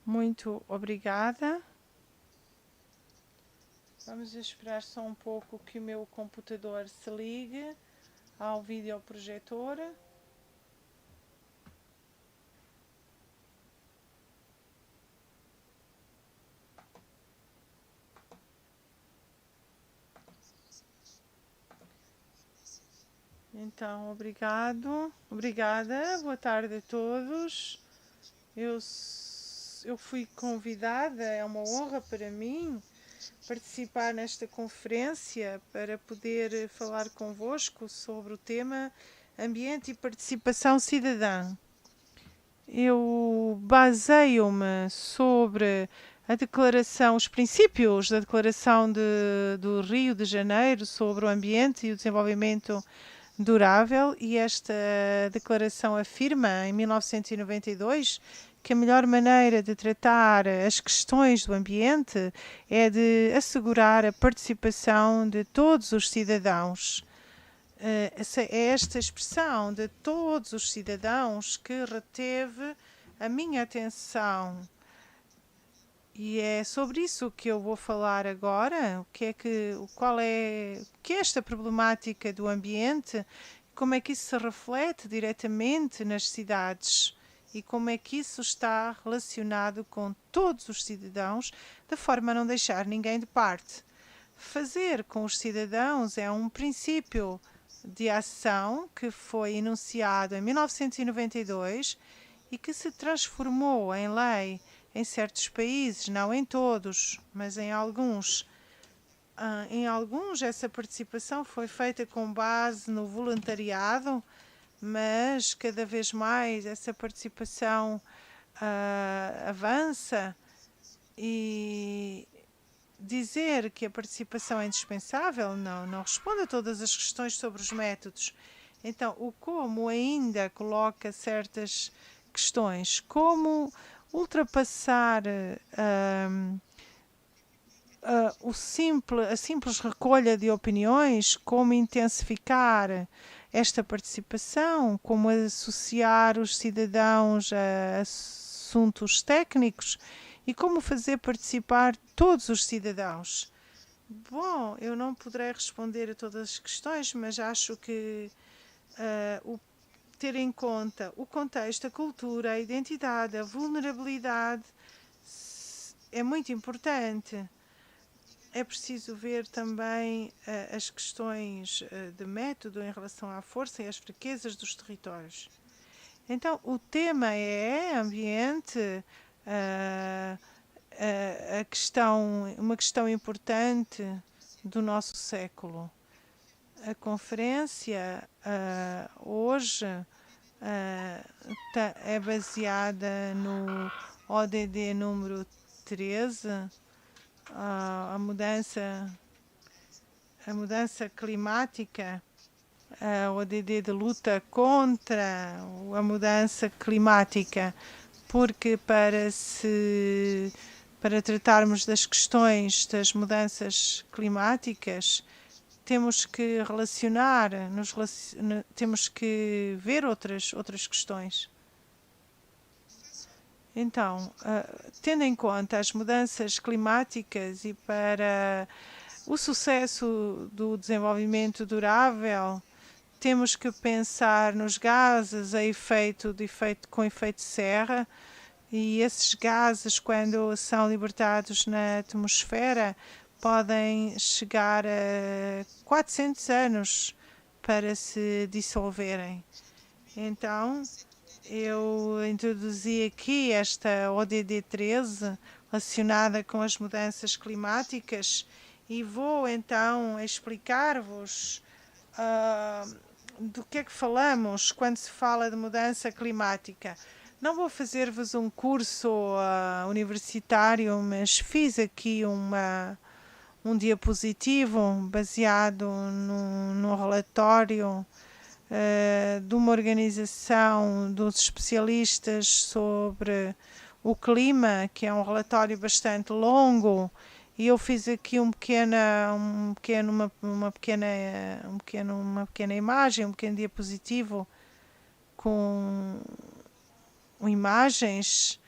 Muito obrigada. Vamos esperar só um pouco que o meu computador se ligue ao videoprojetor. Então, obrigada, boa tarde a todos. Eu fui convidada, é uma honra para mim participar nesta conferência para poder falar convosco sobre o tema Ambiente e Participação Cidadã. Eu baseio-me sobre a declaração, os princípios da Declaração do Rio de Janeiro sobre o ambiente e o desenvolvimento durável, e esta declaração afirma, em 1992, que a melhor maneira de tratar as questões do ambiente é de assegurar a participação de todos os cidadãos. É esta expressão de todos os cidadãos que reteve a minha atenção. E é sobre isso que eu vou falar agora. Qual é esta problemática do ambiente, como é que isso se reflete diretamente nas cidades e como é que isso está relacionado com todos os cidadãos, de forma a não deixar ninguém de parte. Fazer com os cidadãos é um princípio de ação que foi enunciado em 1992 e que se transformou em lei em certos países, não em todos, mas em alguns. Em alguns, essa participação foi feita com base no voluntariado, mas cada vez mais essa participação avança, e dizer que a participação é indispensável não responde a todas as questões sobre os métodos. Então, o como ainda coloca certas questões, como ultrapassar a simples recolha de opiniões, como intensificar esta participação, como associar os cidadãos a assuntos técnicos e como fazer participar todos os cidadãos. Bom, eu não poderei responder a todas as questões, mas acho que ter em conta o contexto, a cultura, a identidade, a vulnerabilidade é muito importante. É preciso ver também as questões de método em relação à força e às fraquezas dos territórios. Então, o tema é ambiente, uma questão importante do nosso século. A conferência hoje é baseada no ODD número 13, a mudança climática, o ODD de luta contra a mudança climática, porque para tratarmos das questões das mudanças climáticas, temos que temos que ver outras questões. Então, tendo em conta as mudanças climáticas e para o sucesso do desenvolvimento durável, temos que pensar nos gases com efeito de serra, e esses gases, quando são libertados na atmosfera, podem chegar a 400 anos para se dissolverem. Então, eu introduzi aqui esta ODD 13 relacionada com as mudanças climáticas e vou então explicar-vos do que é que falamos quando se fala de mudança climática. Não vou fazer-vos um curso universitário, mas fiz aqui um diapositivo baseado num relatório de uma organização dos especialistas sobre o clima, que é um relatório bastante longo, e eu fiz aqui uma pequena imagem, um pequeno diapositivo com imagens,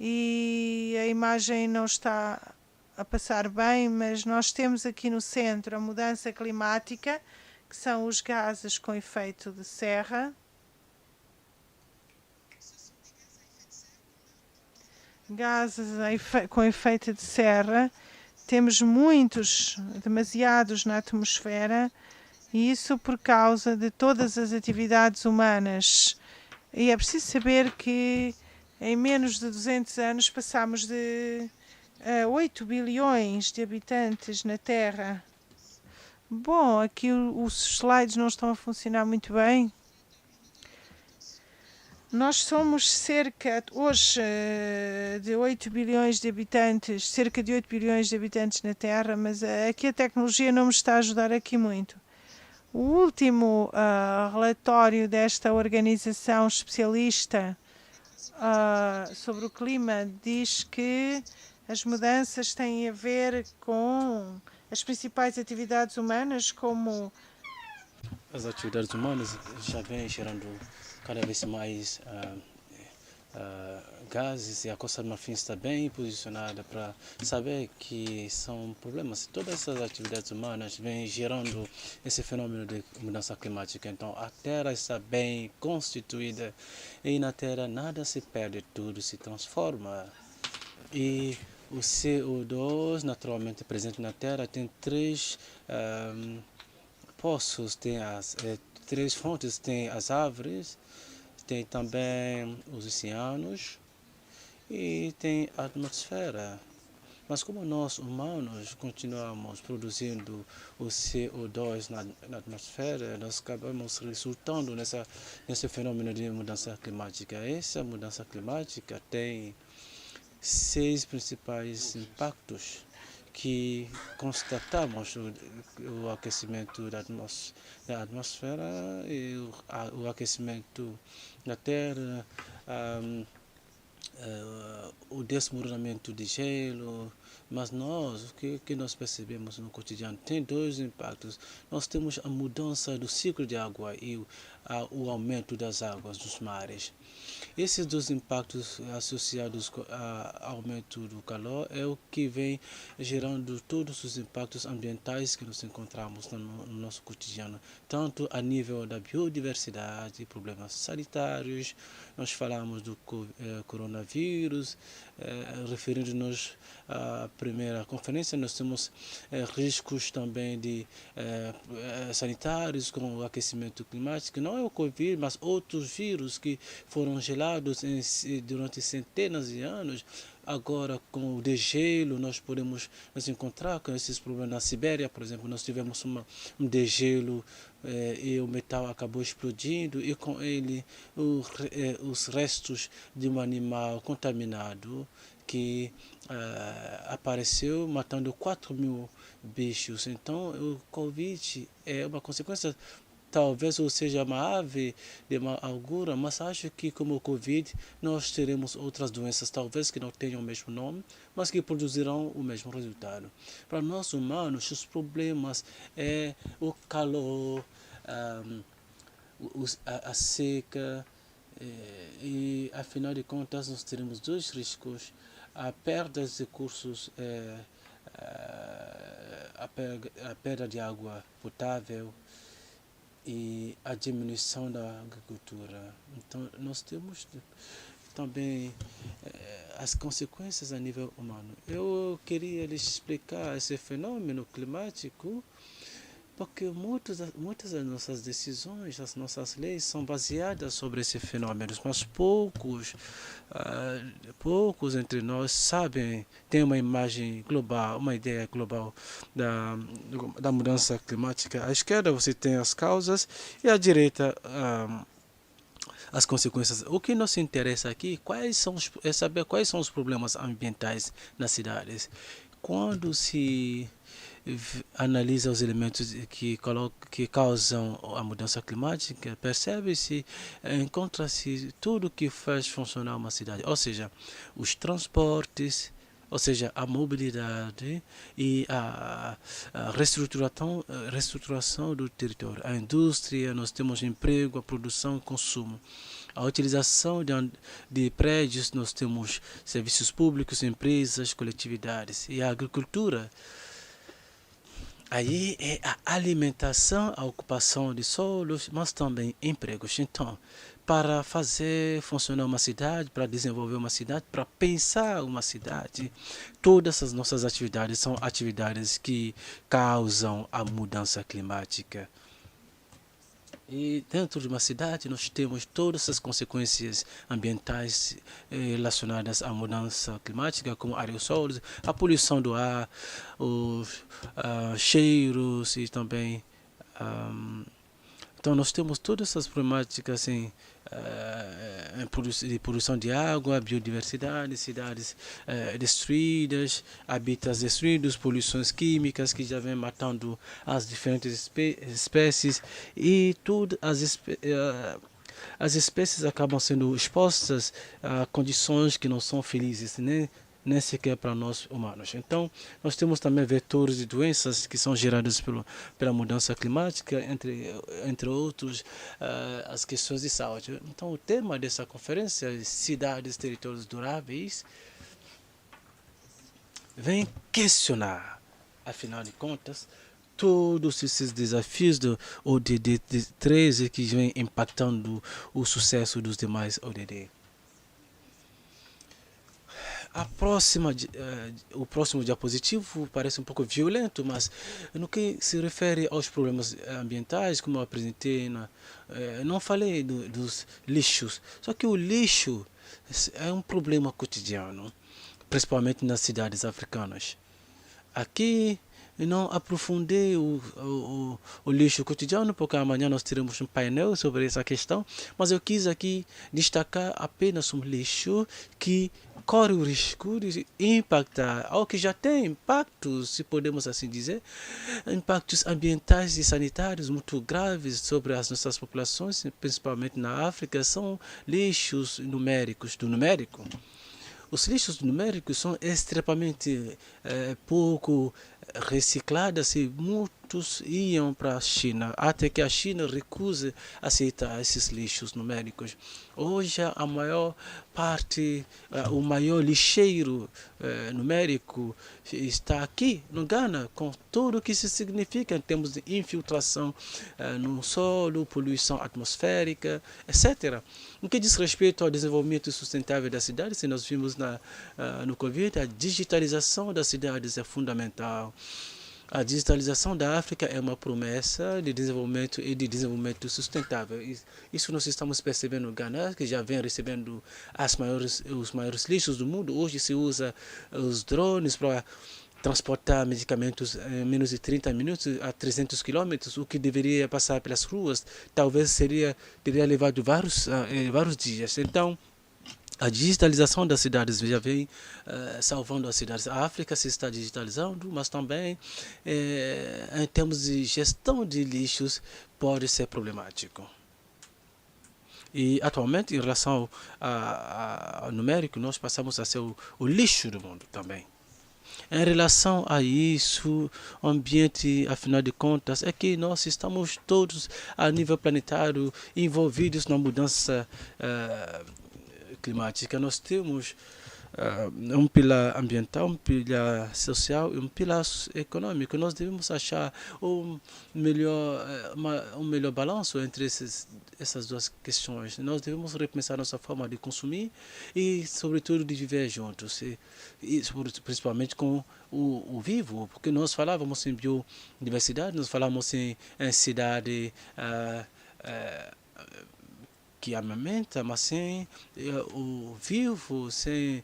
e a imagem não está a passar bem, mas nós temos aqui no centro a mudança climática, que são os gases com efeito de serra. Gases com efeito de serra, temos muitos, demasiados na atmosfera, e isso por causa de todas as atividades humanas. E é preciso saber que em menos de 200 anos passamos de 8 bilhões de habitantes na Terra. Bom, aqui os slides não estão a funcionar muito bem. Nós somos cerca, hoje, de 8 bilhões de habitantes, cerca de 8 bilhões de habitantes na Terra, mas aqui a tecnologia não me está a ajudar aqui muito. O último relatório desta organização especialista sobre o clima diz que as mudanças têm a ver com as principais atividades humanas, como as atividades humanas já vêm gerando cada vez mais gases, e a Costa do Marfim está bem posicionada para saber que são problemas. Todas essas atividades humanas vêm gerando esse fenômeno de mudança climática. Então a Terra está bem constituída e na Terra nada se perde, tudo se transforma. E o CO2 naturalmente presente na Terra tem três poços, tem três fontes, tem as árvores, tem também os oceanos e tem a atmosfera. Mas como nós humanos continuamos produzindo o CO2 na atmosfera, nós acabamos resultando nesse fenômeno de mudança climática. Essa mudança climática tem 6 principais impactos que constatamos: o aquecimento da atmosfera, e o aquecimento da Terra, o desmoronamento de gelo. Mas nós, o que nós percebemos no cotidiano, tem dois impactos. Nós temos a mudança do ciclo de água e o aumento das águas dos mares. Esses dois impactos associados ao aumento do calor é o que vem gerando todos os impactos ambientais que nos encontramos no nosso cotidiano, tanto a nível da biodiversidade, problemas sanitários. Nós falamos do coronavírus, referindo-nos à primeira conferência. Nós temos riscos também sanitários com o aquecimento climático. Não é o Covid, mas outros vírus que foram gelados durante centenas de anos. Agora, com o degelo, nós podemos nos encontrar com esses problemas. Na Sibéria, por exemplo, nós tivemos um degelo e o metal acabou explodindo, e com ele os restos de um animal contaminado que apareceu, matando 4.000 bichos. Então, o Covid é uma consequência. Talvez ou seja uma ave de má augura, mas acho que, como o Covid, nós teremos outras doenças, talvez que não tenham o mesmo nome, mas que produzirão o mesmo resultado. Para nós humanos, os problemas é o calor, a seca, e afinal de contas nós teremos dois riscos: a perda de recursos, a perda de água potável e a diminuição da agricultura. Então nós temos também as consequências a nível humano. Eu queria lhes explicar esse fenômeno climático, porque muitas das nossas decisões, as nossas leis são baseadas sobre esse fenômeno, mas poucos entre nós sabem, têm uma imagem global, uma ideia global da mudança climática. À esquerda você tem as causas e à direita as consequências. O que nos interessa aqui é saber quais são os problemas ambientais nas cidades. Quando se analisa os elementos que causam a mudança climática, percebe-se, encontra-se tudo que faz funcionar uma cidade, ou seja, os transportes, ou seja, a mobilidade e a reestruturação do território. A indústria, nós temos emprego, a produção e consumo. A utilização de prédios, nós temos serviços públicos, empresas, coletividades. E a agricultura, aí é a alimentação, a ocupação de solos, mas também empregos. Então, para fazer funcionar uma cidade, para desenvolver uma cidade, para pensar uma cidade, todas as nossas atividades são atividades que causam a mudança climática. E dentro de uma cidade nós temos todas as consequências ambientais relacionadas à mudança climática, como aerossóis, a poluição do ar, os cheiros e também então nós temos todas essas problemáticas assim, de produção de água, biodiversidade, cidades destruídas, habitats destruídos, poluições químicas que já vêm matando as diferentes espécies e tudo as espécies acabam sendo expostas a condições que não são felizes, né? Nem sequer para nós humanos. Então, nós temos também vetores de doenças que são gerados pela mudança climática, entre outros, as questões de saúde. Então, o tema dessa conferência, Cidades, Territórios Duráveis, vem questionar, afinal de contas, todos esses desafios de 13 que vêm impactando o sucesso dos demais ODD. O próximo diapositivo parece um pouco violento, mas no que se refere aos problemas ambientais, como eu apresentei, não falei dos lixos. Só que o lixo é um problema cotidiano, principalmente nas cidades africanas. Aqui não aprofundei o lixo cotidiano, porque amanhã nós teremos um painel sobre essa questão, mas eu quis aqui destacar apenas um lixo que corre o risco de impactar, ou que já tem impactos, se podemos assim dizer, impactos ambientais e sanitários muito graves sobre as nossas populações, principalmente na África, são lixos numéricos, do numérico. Os lixos numéricos são extremamente pouco reciclados e muitos iam para a China, até que a China recuse aceitar esses lixos numéricos. Hoje, a maior parte, o maior lixeiro numérico está aqui no Ghana, com tudo o que isso significa em termos de infiltração no solo, poluição atmosférica, etc. No que diz respeito ao desenvolvimento sustentável das cidades, se nós vimos no Covid, a digitalização das cidades é fundamental. A digitalização da África é uma promessa de desenvolvimento e de desenvolvimento sustentável. Isso nós estamos percebendo no Ghana, que já vem recebendo os maiores lixos do mundo. Hoje se usa os drones para transportar medicamentos em menos de 30 minutos a 300 quilômetros, o que deveria passar pelas ruas, talvez teria levado vários dias. Então, a digitalização das cidades já vem salvando as cidades. A África se está digitalizando, mas também, em termos de gestão de lixos, pode ser problemático. E, atualmente, em relação ao numérico, nós passamos a ser o lixo do mundo também. Em relação a isso, o ambiente, afinal de contas, é que nós estamos todos, a nível planetário, envolvidos na mudança climática. Nós temos um pilar ambiental, um pilar social e um pilar econômico. Nós devemos achar um melhor balanço entre essas duas questões. Nós devemos repensar nossa forma de consumir e, sobretudo, de viver juntos, principalmente com o vivo, porque nós falávamos em biodiversidade, nós falávamos em cidade que amamenta, mas sem o vivo, sem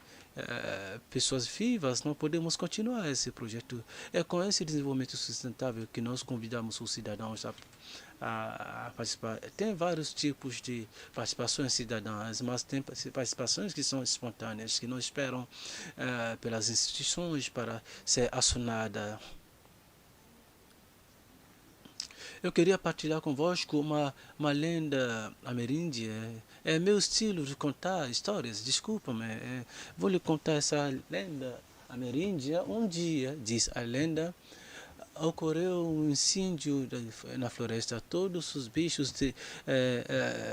pessoas vivas, não podemos continuar esse projeto. É com esse desenvolvimento sustentável que nós convidamos os cidadãos a participar. Tem vários tipos de participações cidadãs, mas tem participações que são espontâneas, que não esperam pelas instituições para ser acionada. Eu queria partilhar convosco uma lenda ameríndia. É meu estilo de contar histórias, desculpa-me. Vou lhe contar essa lenda ameríndia, um dia, diz a lenda, ocorreu um incêndio na floresta. Todos os bichos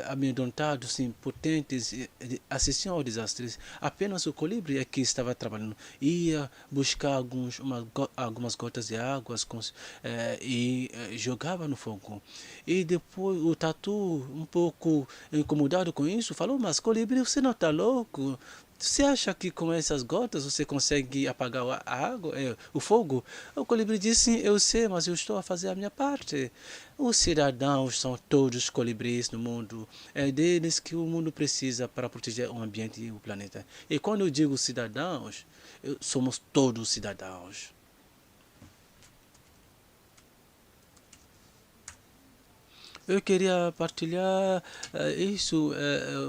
amedrontados, impotentes, assistiam ao desastre. Apenas o colibri é que estava trabalhando. Ia buscar algumas gotas de água e jogava no fogo. E depois o tatu, um pouco incomodado com isso, falou: mas colibri, você não está louco? Você acha que com essas gotas você consegue apagar a água, o fogo? O colibri disse: eu sei, mas eu estou a fazer a minha parte. Os cidadãos são todos colibris no mundo. É deles que o mundo precisa para proteger o ambiente e o planeta. E quando eu digo cidadãos, somos todos cidadãos. Eu queria partilhar isso,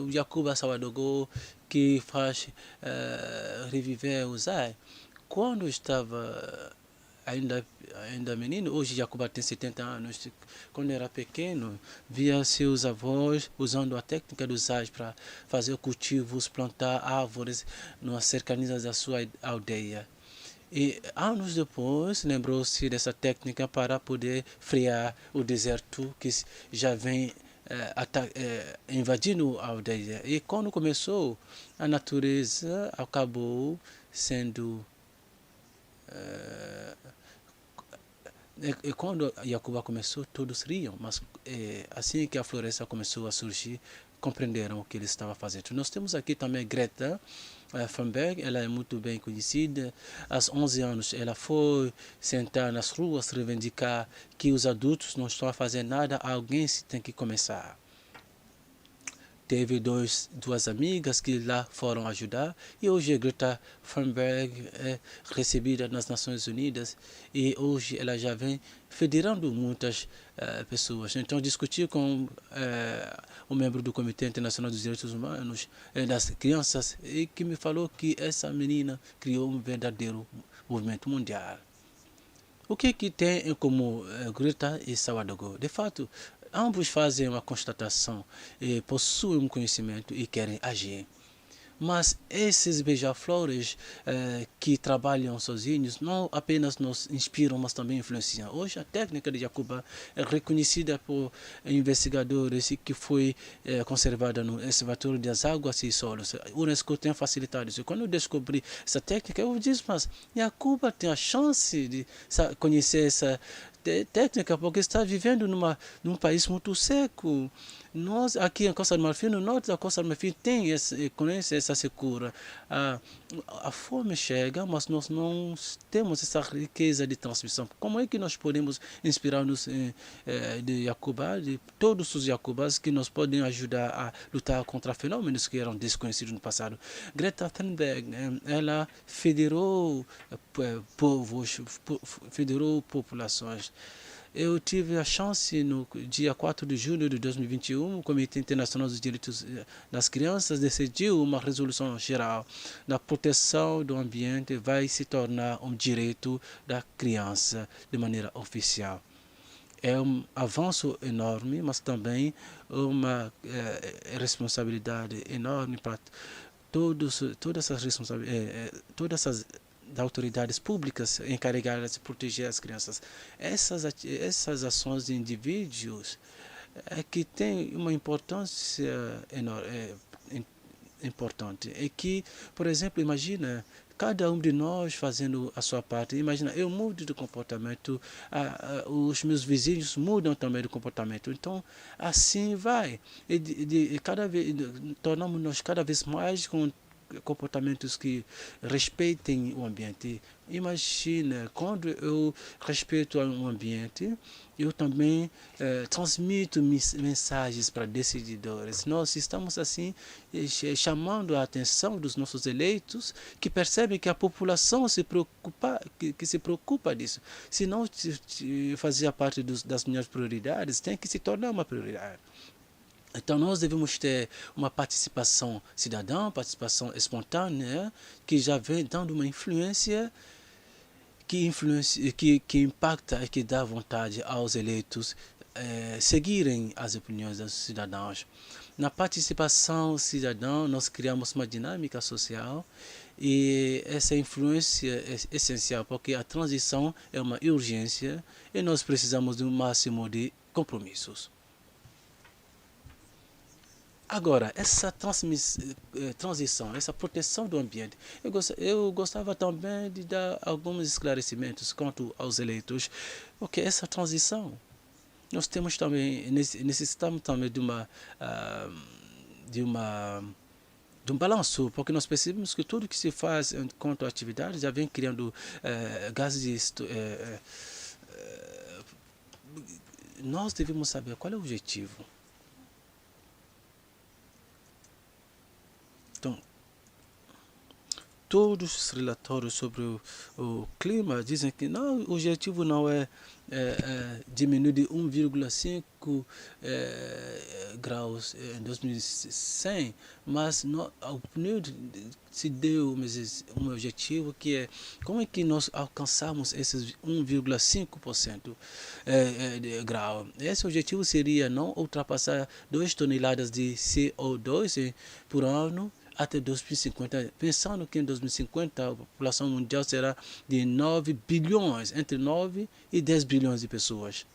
o Jacoba Sawadogo, que faz reviver o Zay. Quando eu estava ainda menino, hoje Jacoba tem 70 anos, quando era pequeno, via seus avós usando a técnica dos Zay para fazer cultivos, plantar árvores nas cercanias da sua aldeia. E anos depois lembrou-se dessa técnica para poder frear o deserto que já vem invadindo a aldeia. E quando começou, a natureza acabou sendo. E quando Yacuba começou, todos riam, mas assim que a floresta começou a surgir, compreenderam o que ele estava fazendo. Nós temos aqui também Greta Thunberg, ela é muito bem conhecida. Aos 11 anos, ela foi sentar nas ruas, reivindicar que os adultos não estão a fazer nada, alguém se tem que começar. Teve duas amigas que lá foram ajudar e hoje a Greta Thunberg é recebida nas Nações Unidas e hoje ela já vem federando muitas pessoas. Então discuti com um membro do Comitê Internacional dos Direitos Humanos das Crianças e que me falou que essa menina criou um verdadeiro movimento mundial. O que tem em comum Greta e Sawadogo? De fato, ambos fazem uma constatação, possuem um conhecimento e querem agir. Mas esses beija-flores que trabalham sozinhos não apenas nos inspiram, mas também influenciam. Hoje a técnica de Jacoba é reconhecida por investigadores e que foi conservada no Observatório das Águas e Solos. O UNESCO tem facilitado isso. Quando eu descobri essa técnica, eu disse, mas Jacoba tem a chance de conhecer essa técnica porque está vivendo num país muito seco. Nós, aqui em Costa do Marfim, no norte da Costa do Marfim, conhece essa secura. A fome chega, mas nós não temos essa riqueza de transmissão. Como é que nós podemos inspirar-nos de Jacoba, de todos os Jacobas que nos podem ajudar a lutar contra fenômenos que eram desconhecidos no passado? Greta Thunberg, ela federou povos, federou populações. Eu tive a chance, no dia 4 de julho de 2021, o Comitê Internacional dos Direitos das Crianças decidiu uma resolução geral da proteção do ambiente vai se tornar um direito da criança de maneira oficial. É um avanço enorme, mas também uma responsabilidade enorme para todas essas autoridades públicas encarregadas de proteger as crianças. Essas ações de indivíduos que têm uma importância enorme, importante. É que, por exemplo, imagina cada um de nós fazendo a sua parte. Imagina, eu mudo de comportamento, os meus vizinhos mudam também de comportamento. Então, assim vai. Tornamos-nos cada vez mais com comportamentos que respeitem o ambiente. Imagina, quando eu respeito o ambiente, eu também transmito mensagens para decididores. Nós estamos assim chamando a atenção dos nossos eleitos que percebem que a população que se preocupa disso. Se não fazia parte das minhas prioridades, tem que se tornar uma prioridade. Então nós devemos ter uma participação cidadã, participação espontânea, que já vem dando uma influência que impacta e que dá vontade aos eleitos seguirem as opiniões dos cidadãos. Na participação cidadã, nós criamos uma dinâmica social e essa influência é essencial, porque a transição é uma urgência e nós precisamos de um máximo de compromissos. Agora, essa transição, essa proteção do ambiente, eu gostava também de dar alguns esclarecimentos quanto aos eleitos, porque essa transição, nós temos também, necessitamos também de uma de um balanço, porque nós percebemos que tudo que se faz quanto a atividades já vem criando gases. Nós devemos saber qual é o objetivo. Então, todos os relatórios sobre o clima dizem que não, o objetivo não é diminuir de 1,5 graus em 2100, mas o PNUD se deu um objetivo que é como é que nós alcançamos esses 1,5% de grau. Esse objetivo seria não ultrapassar 2 toneladas de CO2 por ano até 2050, pensando que em 2050 a população mundial será de 9 bilhões, entre 9 e 10 bilhões de pessoas.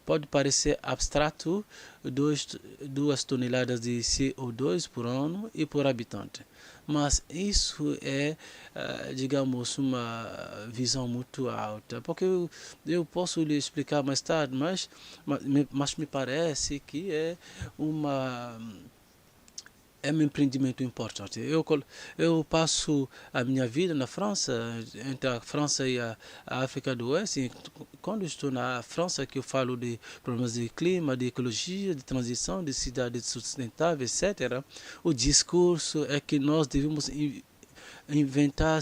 Pode parecer abstrato, 2 toneladas de CO2 por ano e por habitante, mas isso é, digamos, uma visão muito alta, porque eu posso lhe explicar mais tarde, mas me parece que é um empreendimento importante. Eu passo a minha vida na França, entre a França e a África do Oeste. Quando estou na França, que eu falo de problemas de clima, de ecologia, de transição, de cidade sustentável, etc., o discurso é que nós devemos inventar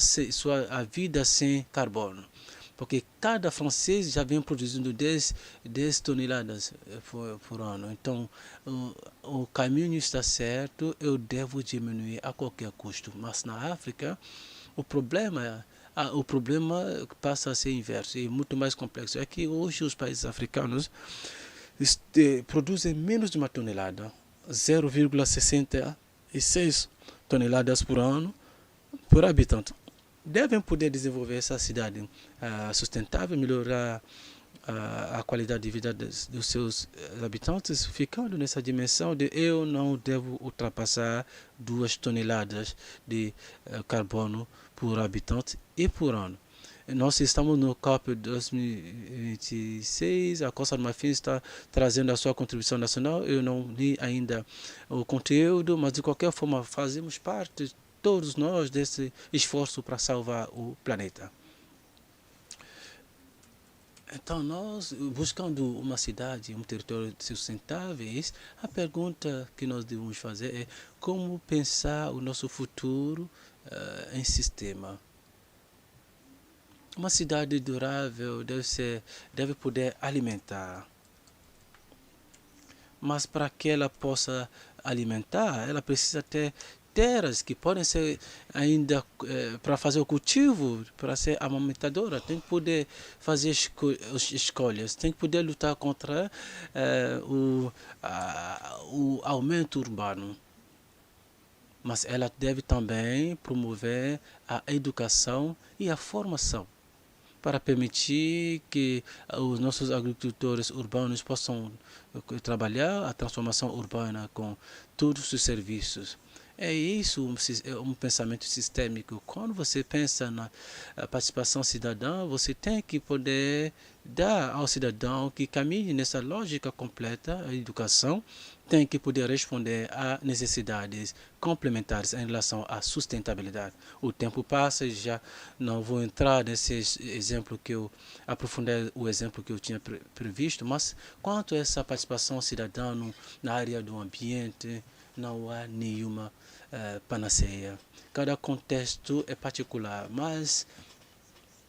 a vida sem carbono. Porque cada francês já vem produzindo 10 toneladas por ano. Então, o caminho está certo, eu devo diminuir a qualquer custo. Mas na África, o problema passa a ser inverso e muito mais complexo. É que hoje os países africanos produzem menos de 1 tonelada, 0,66 toneladas por ano por habitante. Devem poder desenvolver essa cidade sustentável, melhorar a qualidade de vida dos seus habitantes, ficando nessa dimensão de eu não devo ultrapassar 2 toneladas de carbono por habitante e por ano. Nós estamos no COP 2026, a Costa do Marfim está trazendo a sua contribuição nacional. Eu não li ainda o conteúdo, mas de qualquer forma fazemos parte todos nós desse esforço para salvar o planeta. Então, nós, buscando uma cidade, um território sustentáveis, a pergunta que nós devemos fazer é como pensar o nosso futuro em sistema. Uma cidade durável deve poder alimentar. Mas para que ela possa alimentar, ela precisa ter terras que podem ser ainda para fazer o cultivo, para ser amamentadora, tem que poder fazer escolhas, tem que poder lutar contra o aumento urbano. Mas ela deve também promover a educação e a formação para permitir que os nossos agricultores urbanos possam trabalhar a transformação urbana com todos os serviços. É isso, um pensamento sistêmico. Quando você pensa na participação cidadã, você tem que poder dar ao cidadão que caminhe nessa lógica completa, a educação, tem que poder responder a necessidades complementares em relação à sustentabilidade. O tempo passa e já não vou entrar nesse exemplo que eu aprofundei o exemplo que eu tinha previsto, mas quanto a essa participação cidadã na área do ambiente, não há nenhuma panaceia. Cada contexto é particular, mas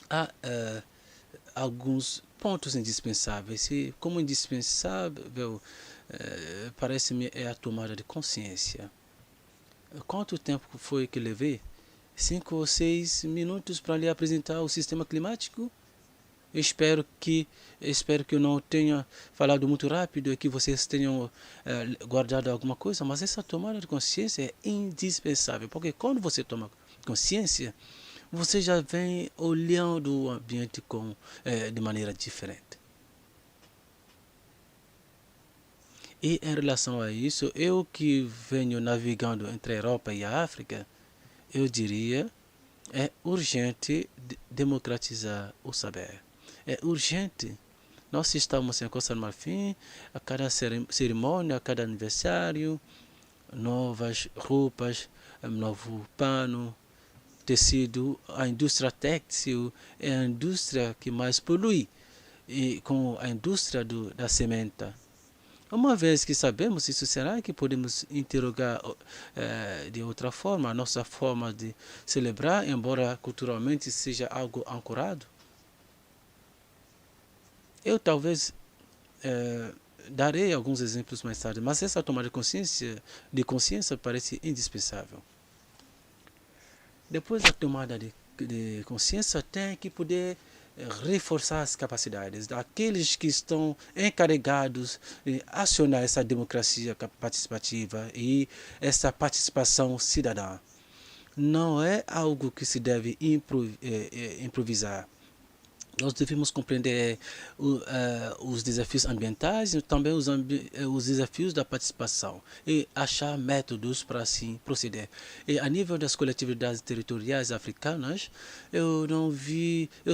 há alguns pontos indispensáveis. E como indispensável, parece-me, é a tomada de consciência. Quanto tempo foi que levei? 5 ou 6 minutos para lhe apresentar o sistema climático? Espero que eu não tenha falado muito rápido e que vocês tenham guardado alguma coisa, mas essa tomada de consciência é indispensável, porque quando você toma consciência, você já vem olhando o ambiente de maneira diferente. E em relação a isso, eu que venho navegando entre a Europa e a África, eu diria é urgente democratizar o saber. É urgente. Nós estamos em Costa do Marfim, a cada cerimônia, a cada aniversário, novas roupas, novo pano, tecido. A indústria têxtil é a indústria que mais polui, e com a indústria da sementa. Uma vez que sabemos isso, será que podemos interrogar de outra forma a nossa forma de celebrar, embora culturalmente seja algo ancorado? Eu talvez darei alguns exemplos mais tarde, mas essa tomada de consciência parece indispensável. Depois da tomada de consciência, tem que poder reforçar as capacidades daqueles que estão encarregados de acionar essa democracia participativa e essa participação cidadã. Não é algo que se deve improvisar. Nós devemos compreender os desafios ambientais e também os desafios da participação e achar métodos para assim proceder. E a nível das coletividades territoriais africanas, eu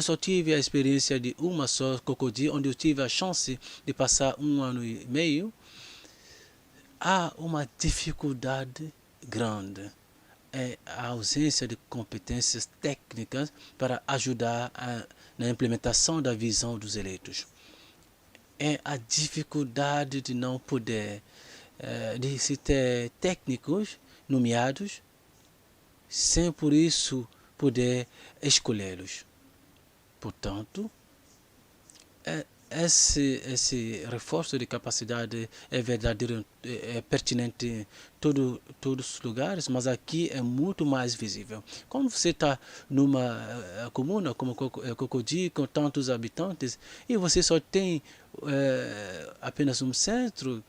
só tive a experiência de uma só Cocody, onde eu tive a chance de passar 1 ano e meio. Há uma dificuldade grande. É a ausência de competências técnicas para ajudar na implementação da visão dos eleitos. É a dificuldade de não poder, de se ter técnicos nomeados, sem por isso poder escolhê-los. Portanto, esse reforço de capacidade é verdadeiro, é pertinente em todos os lugares, mas aqui é muito mais visível. Quando você está numa comuna como Cocody, com tantos habitantes, e você só tem apenas um centro,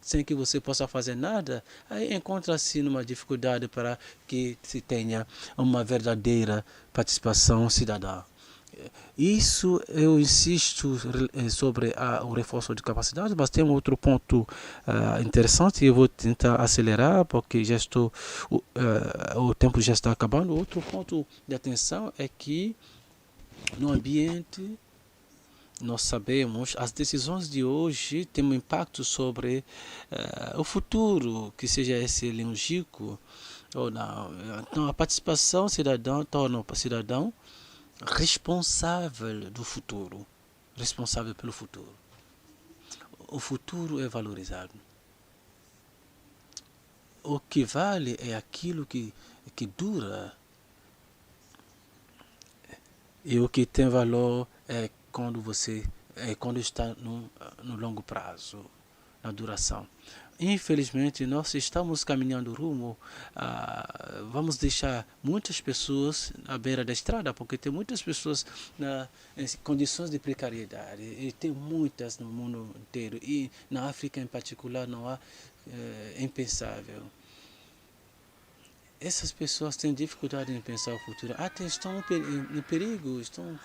sem que você possa fazer nada, aí encontra-se numa dificuldade para que se tenha uma verdadeira participação cidadã. Isso eu insisto sobre o reforço de capacidade, mas tem um outro ponto interessante e eu vou tentar acelerar porque o tempo já está acabando. Outro ponto de atenção é que no ambiente nós sabemos as decisões de hoje têm um impacto sobre o futuro, que seja esse longínquo ou não. Então a participação cidadã torna o cidadão responsável do futuro, responsável pelo futuro. O futuro é valorizado. O que vale é aquilo que dura. E o que tem valor é quando está no longo prazo, na duração. Infelizmente, nós estamos caminhando rumo vamos deixar muitas pessoas à beira da estrada, porque tem muitas pessoas em condições de precariedade, e tem muitas no mundo inteiro, e na África em particular não há impensável. Essas pessoas têm dificuldade em pensar o futuro, até estão em perigo, estão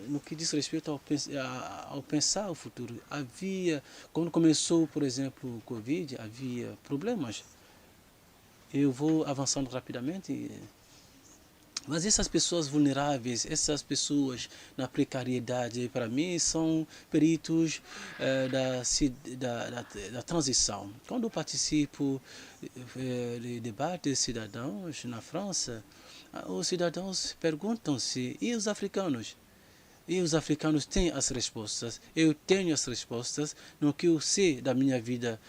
no que diz respeito ao pensar o futuro. Quando começou, por exemplo, o Covid, havia problemas. Eu vou avançando rapidamente. Mas essas pessoas vulneráveis, essas pessoas na precariedade, para mim, são peritos da transição. Quando eu participo de debates cidadãos na França, os cidadãos perguntam-se, e os africanos? E os africanos têm as respostas. Eu tenho as respostas no que eu sei da minha vida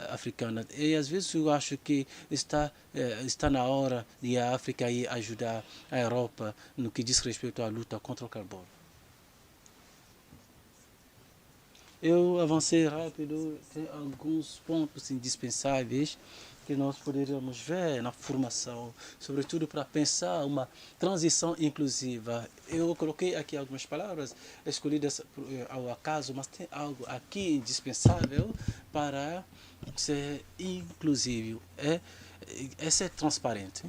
africana. E às vezes eu acho que está na hora de a África ir ajudar a Europa no que diz respeito à luta contra o carbono. Eu avancei rápido, tem alguns pontos indispensáveis que nós poderíamos ver na formação, sobretudo para pensar uma transição inclusiva. Eu coloquei aqui algumas palavras escolhidas ao acaso, mas tem algo aqui indispensável para ser inclusivo. É ser transparente.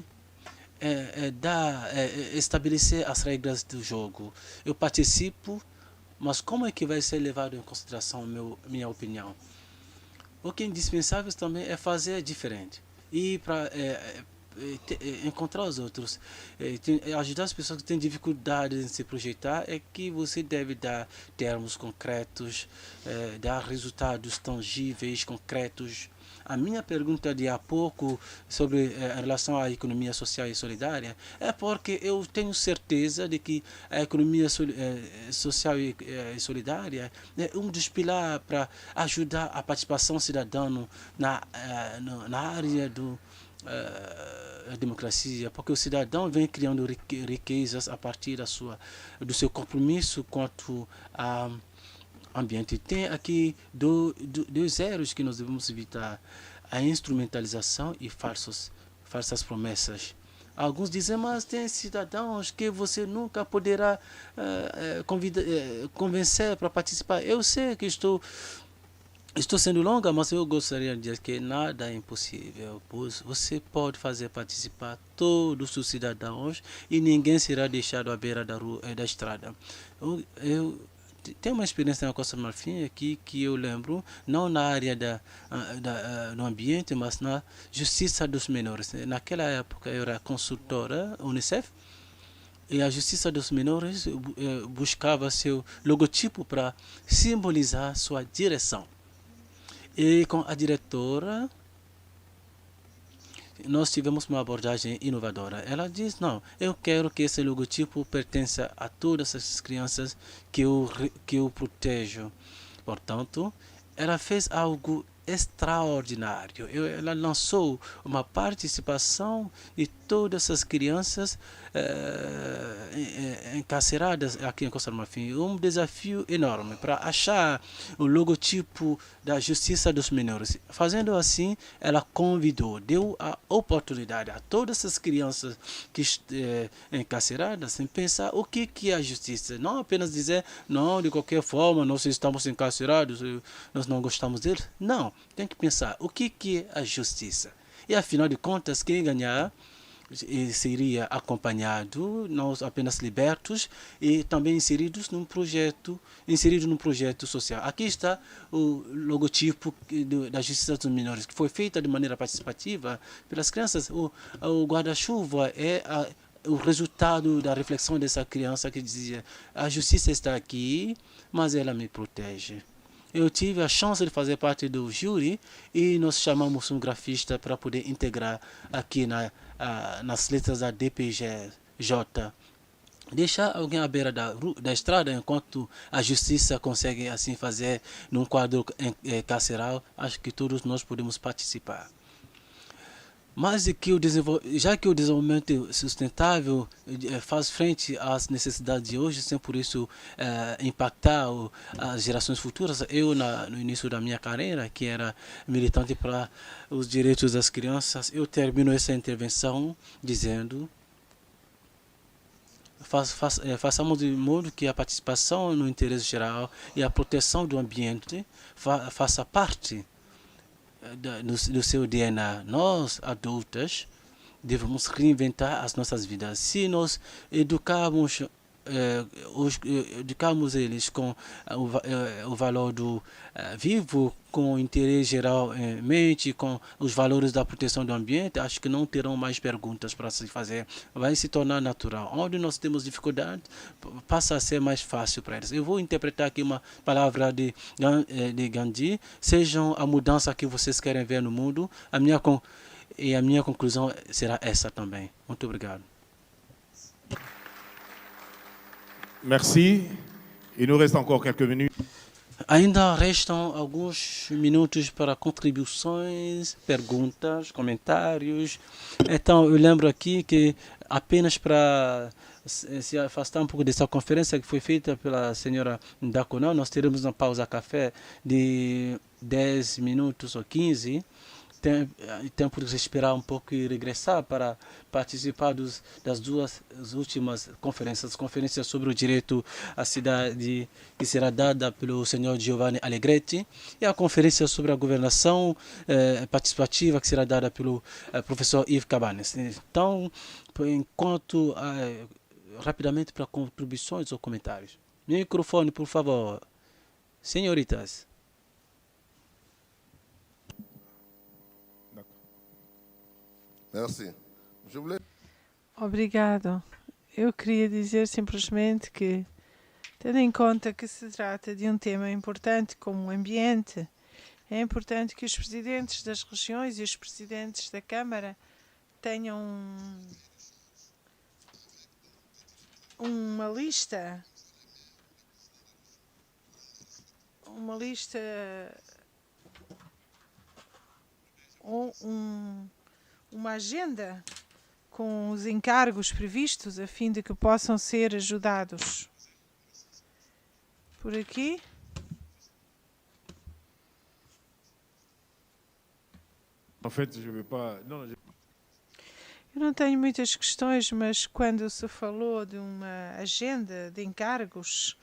Estabelecer as regras do jogo. Eu participo, mas como é que vai ser levado em consideração minha opinião? O que é indispensável também é fazer diferente. E para encontrar os outros, ajudar as pessoas que têm dificuldades em se projetar, é que você deve dar termos concretos, dar resultados tangíveis, concretos. A minha pergunta de há pouco sobre a relação à economia social e solidária é porque eu tenho certeza de que a economia social e solidária é um dos pilares para ajudar a participação cidadã na área a democracia, porque o cidadão vem criando riquezas a partir do seu compromisso quanto a ambiente. Tem aqui dois erros que nós devemos evitar: a instrumentalização e falsas promessas. Alguns dizem, mas tem cidadãos que você nunca poderá convencer para participar. Eu sei que estou sendo longa, mas eu gostaria de dizer que nada é impossível, pois você pode fazer participar todos os cidadãos e ninguém será deixado à beira da estrada. Eu tenho uma experiência na Costa do Marfim aqui que eu lembro, não na área do ambiente, mas na justiça dos menores. Naquela época eu era consultora Unicef e a justiça dos menores buscava seu logotipo para simbolizar sua direção. E com a diretora, nós tivemos uma abordagem inovadora. Ela diz, não, eu quero que esse logotipo pertença a todas as crianças que eu protejo. Portanto, ela fez algo extraordinário. Ela lançou uma participação de todas as crianças encarceradas aqui em Costa do Marfim. Um desafio enorme para achar o logotipo da Justiça dos Menores. Fazendo assim, ela convidou, deu a oportunidade a todas as crianças que encarceradas em pensar o que é a justiça. Não apenas dizer, não, de qualquer forma, nós estamos encarcerados, nós não gostamos dele. Não, tem que pensar o que é a justiça. E afinal de contas, quem ganhar seria acompanhado, não apenas libertos, e também inseridos num projeto social. Aqui está o logotipo da Justiça dos Menores, que foi feita de maneira participativa pelas crianças. O guarda-chuva é o resultado da reflexão dessa criança que dizia, a justiça está aqui, mas ela me protege. Eu tive a chance de fazer parte do júri e nós chamamos um grafista para poder integrar aqui nas letras da DPGJ. Deixar alguém à beira da estrada enquanto a justiça consegue assim fazer num quadro carceral, acho que todos nós podemos participar. Mas já que o desenvolvimento sustentável faz frente às necessidades de hoje, sem por isso impactar as gerações futuras, eu no início da minha carreira, que era militante para os direitos das crianças, eu termino essa intervenção dizendo: façamos de modo que a participação no interesse geral e a proteção do ambiente faça parte do seu DNA. Nós, adultos, devemos reinventar as nossas vidas. Se nós educarmos eles com o valor do vivo, com o interesse geral em mente, com os valores da proteção do ambiente, acho que não terão mais perguntas para se fazer. Vai se tornar natural. Onde nós temos dificuldade, passa a ser mais fácil para eles. Eu vou interpretar aqui uma palavra de Gandhi: sejam a mudança que vocês querem ver no mundo. A minha conclusão será essa também. Muito obrigado. Merci. Il nous reste encore quelques minutes. Ainda restam alguns minutos para contribuições, perguntas, comentários. Então, eu lembro aqui que apenas para se afastar um pouco dessa conferência que foi feita pela senhora Ndakonao. Nós teremos uma pausa café de 10 minutos ou 15. Tempo de respirar um pouco e regressar para participar das duas últimas conferências sobre o direito à cidade, que será dada pelo senhor Giovanni Allegretti, e a conferência sobre a governação participativa, que será dada pelo professor Yves Cabanes. Então, enquanto rapidamente para contribuições ou comentários. Microfone, por favor. Senhoritas. Merci. Je voulais... Obrigado. Eu queria dizer simplesmente que, tendo em conta que se trata de um tema importante como o ambiente, é importante que os presidentes das regiões e os presidentes da Câmara tenham uma lista ou uma agenda com os encargos previstos a fim de que possam ser ajudados. Por aqui. En fait, je vais pas. Non, Eu não tenho muitas questões, mas quando se falou de uma agenda de encargos,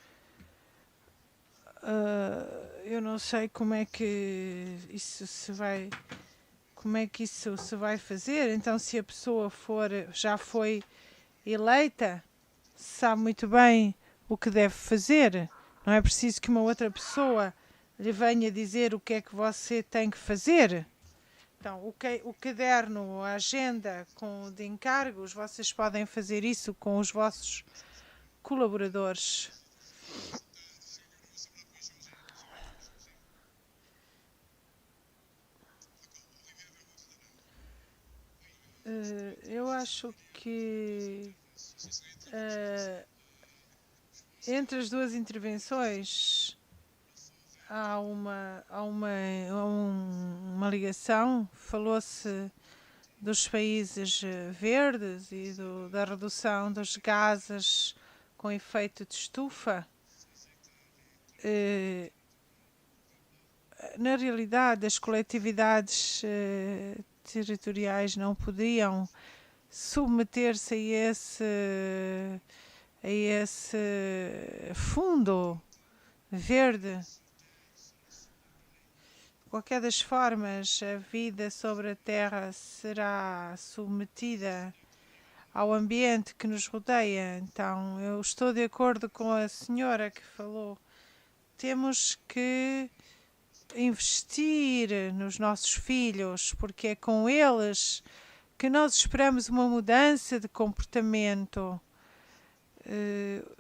eu não sei como é que isso se vai fazer. Então, se a pessoa já foi eleita, sabe muito bem o que deve fazer. Não é preciso que uma outra pessoa lhe venha dizer o que é que você tem que fazer. Então, o caderno, a agenda de encargos, vocês podem fazer isso com os vossos colaboradores. Eu acho que entre as duas intervenções há uma ligação. Falou-se dos países verdes e da redução dos gases com efeito de estufa. Na realidade, as coletividades territoriais não podiam submeter-se a esse fundo verde. De qualquer das formas, a vida sobre a Terra será submetida ao ambiente que nos rodeia. Então, eu estou de acordo com a senhora que falou. Temos que investir nos nossos filhos, porque é com eles que nós esperamos uma mudança de comportamento.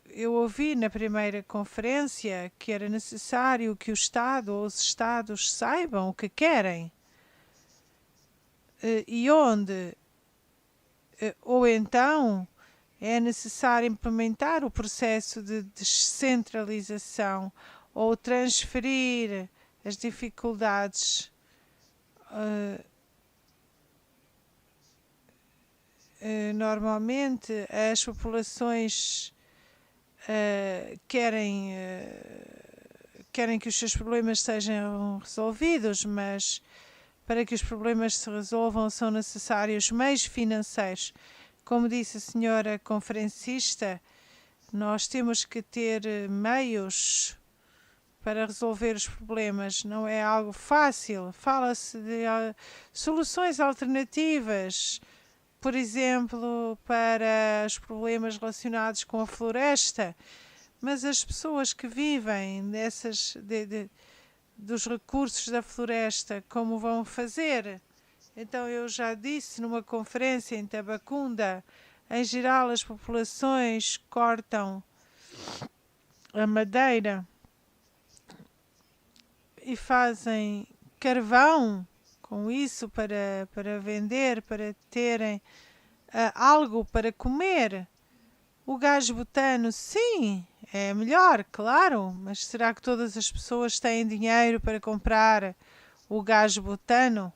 Eu ouvi na primeira conferência que era necessário que o Estado ou os Estados saibam o que querem e onde, ou então é necessário implementar o processo de descentralização ou transferir as dificuldades normalmente as populações querem que os seus problemas sejam resolvidos, mas para que os problemas se resolvam são necessários meios financeiros. Como disse a senhora conferencista, nós temos que ter meios para resolver os problemas. Não é algo fácil. Fala-se de soluções alternativas, por exemplo, para os problemas relacionados com a floresta, mas as pessoas que vivem dos recursos da floresta, como vão fazer? Então, eu já disse numa conferência em Tabacunda, em geral as populações cortam a madeira e fazem carvão com isso para vender, para terem algo para comer. O gás butano, sim, é melhor, claro, mas será que todas as pessoas têm dinheiro para comprar o gás butano?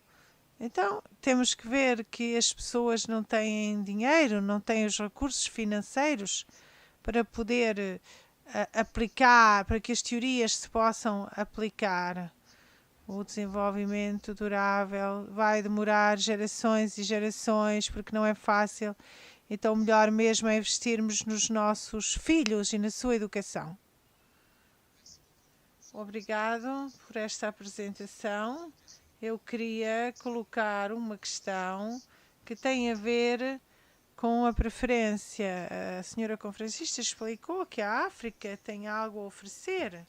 Então, temos que ver que as pessoas não têm dinheiro, não têm os recursos financeiros para poder aplicar, para que as teorias se possam aplicar. O desenvolvimento durável vai demorar gerações e gerações, porque não é fácil. Então, o melhor mesmo é investirmos nos nossos filhos e na sua educação. Obrigado por esta apresentação. Eu queria colocar uma questão que tem a ver com a preferência. A senhora conferencista explicou que a África tem algo a oferecer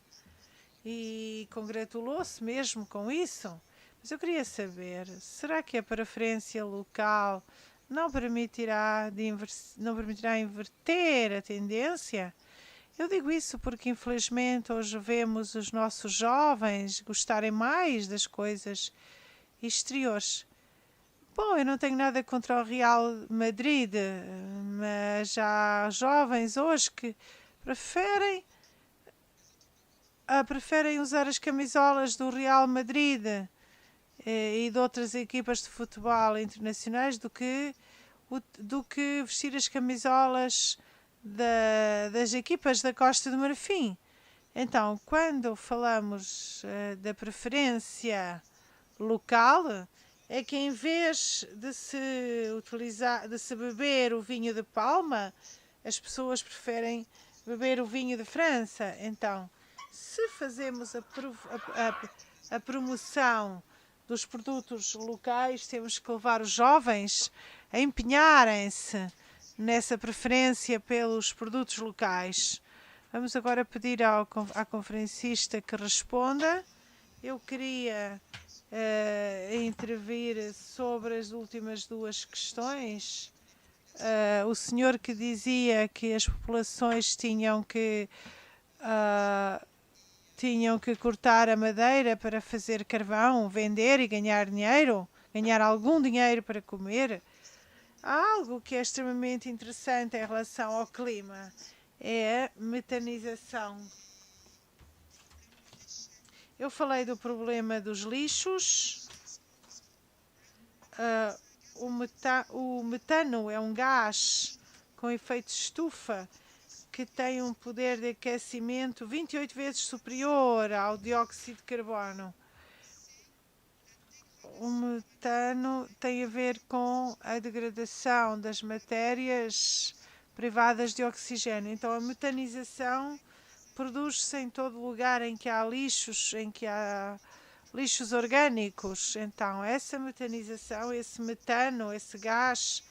e congratulou-se mesmo com isso. Mas eu queria saber, será que a preferência local não permitirá inverter a tendência? Eu digo isso porque, infelizmente, hoje vemos os nossos jovens gostarem mais das coisas exteriores. Bom, eu não tenho nada contra o Real Madrid, mas há jovens hoje que preferem usar as camisolas do Real Madrid e de outras equipas de futebol internacionais do que vestir as camisolas das equipas da Costa do Marfim. Então, quando falamos da preferência local, é que em vez de se beber o vinho de Palma, as pessoas preferem beber o vinho de França. Então, se fazemos a promoção dos produtos locais, temos que levar os jovens a empenharem-se nessa preferência pelos produtos locais. Vamos agora pedir à conferencista que responda. Eu queria intervir sobre as últimas duas questões. O senhor que dizia que as populações tinham que cortar a madeira para fazer carvão, vender e ganhar dinheiro, ganhar algum dinheiro para comer. Há algo que é extremamente interessante em relação ao clima, é a metanização. Eu falei do problema dos lixos. O metano é um gás com efeito estufa que tem um poder de aquecimento 28 vezes superior ao dióxido de carbono. O metano tem a ver com a degradação das matérias privadas de oxigênio. Então, a metanização produz-se em todo lugar em que há lixos orgânicos. Então, essa metanização, esse metano, esse gás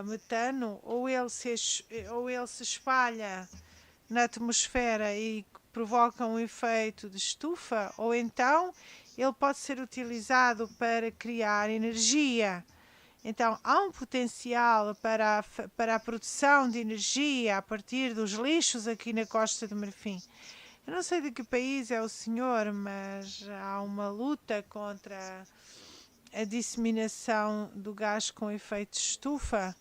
metano, ou ele se espalha na atmosfera e provoca um efeito de estufa, ou então ele pode ser utilizado para criar energia. Então, há um potencial para a produção de energia a partir dos lixos aqui na Costa do Marfim. Eu não sei de que país é o senhor, mas há uma luta contra a disseminação do gás com efeito de estufa.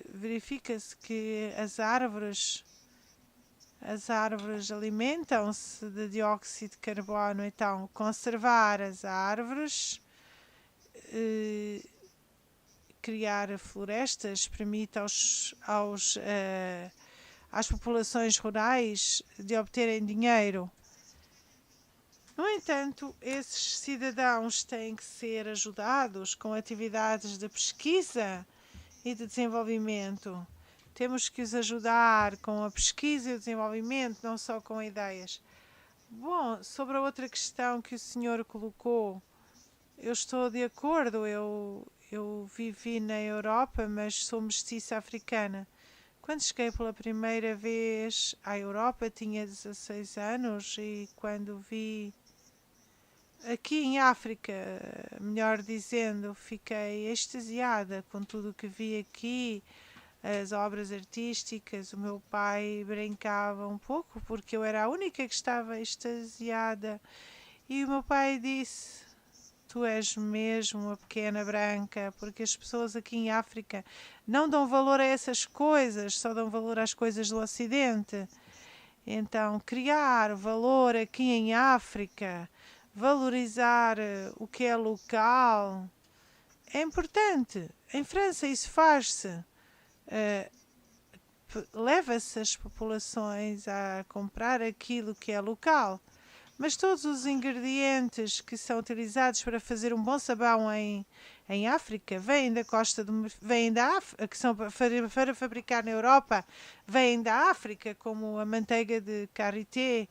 Verifica-se que as árvores alimentam-se de dióxido de carbono. Então, conservar as árvores, criar florestas, permite às populações rurais de obterem dinheiro. No entanto, esses cidadãos têm que ser ajudados com atividades de pesquisa e de desenvolvimento. Temos que os ajudar com a pesquisa e o desenvolvimento, não só com ideias. Bom, sobre a outra questão que o senhor colocou, eu estou de acordo. Eu vivi na Europa, mas sou mestiça africana. Quando cheguei pela primeira vez à Europa, tinha 16 anos e quando vi aqui em África, melhor dizendo, fiquei extasiada com tudo o que vi aqui, as obras artísticas. O meu pai brincava um pouco porque eu era a única que estava extasiada. E o meu pai disse: tu és mesmo uma pequena branca, porque as pessoas aqui em África não dão valor a essas coisas, só dão valor às coisas do Ocidente. Então, criar valor aqui em África, valorizar o que é local é importante. Em França isso faz-se. Leva-se as populações a comprar aquilo que é local. Mas todos os ingredientes que são utilizados para fazer um bom sabão em África vêm da costa vêm da África, que são para fabricar na Europa, vêm da África, como a manteiga de karité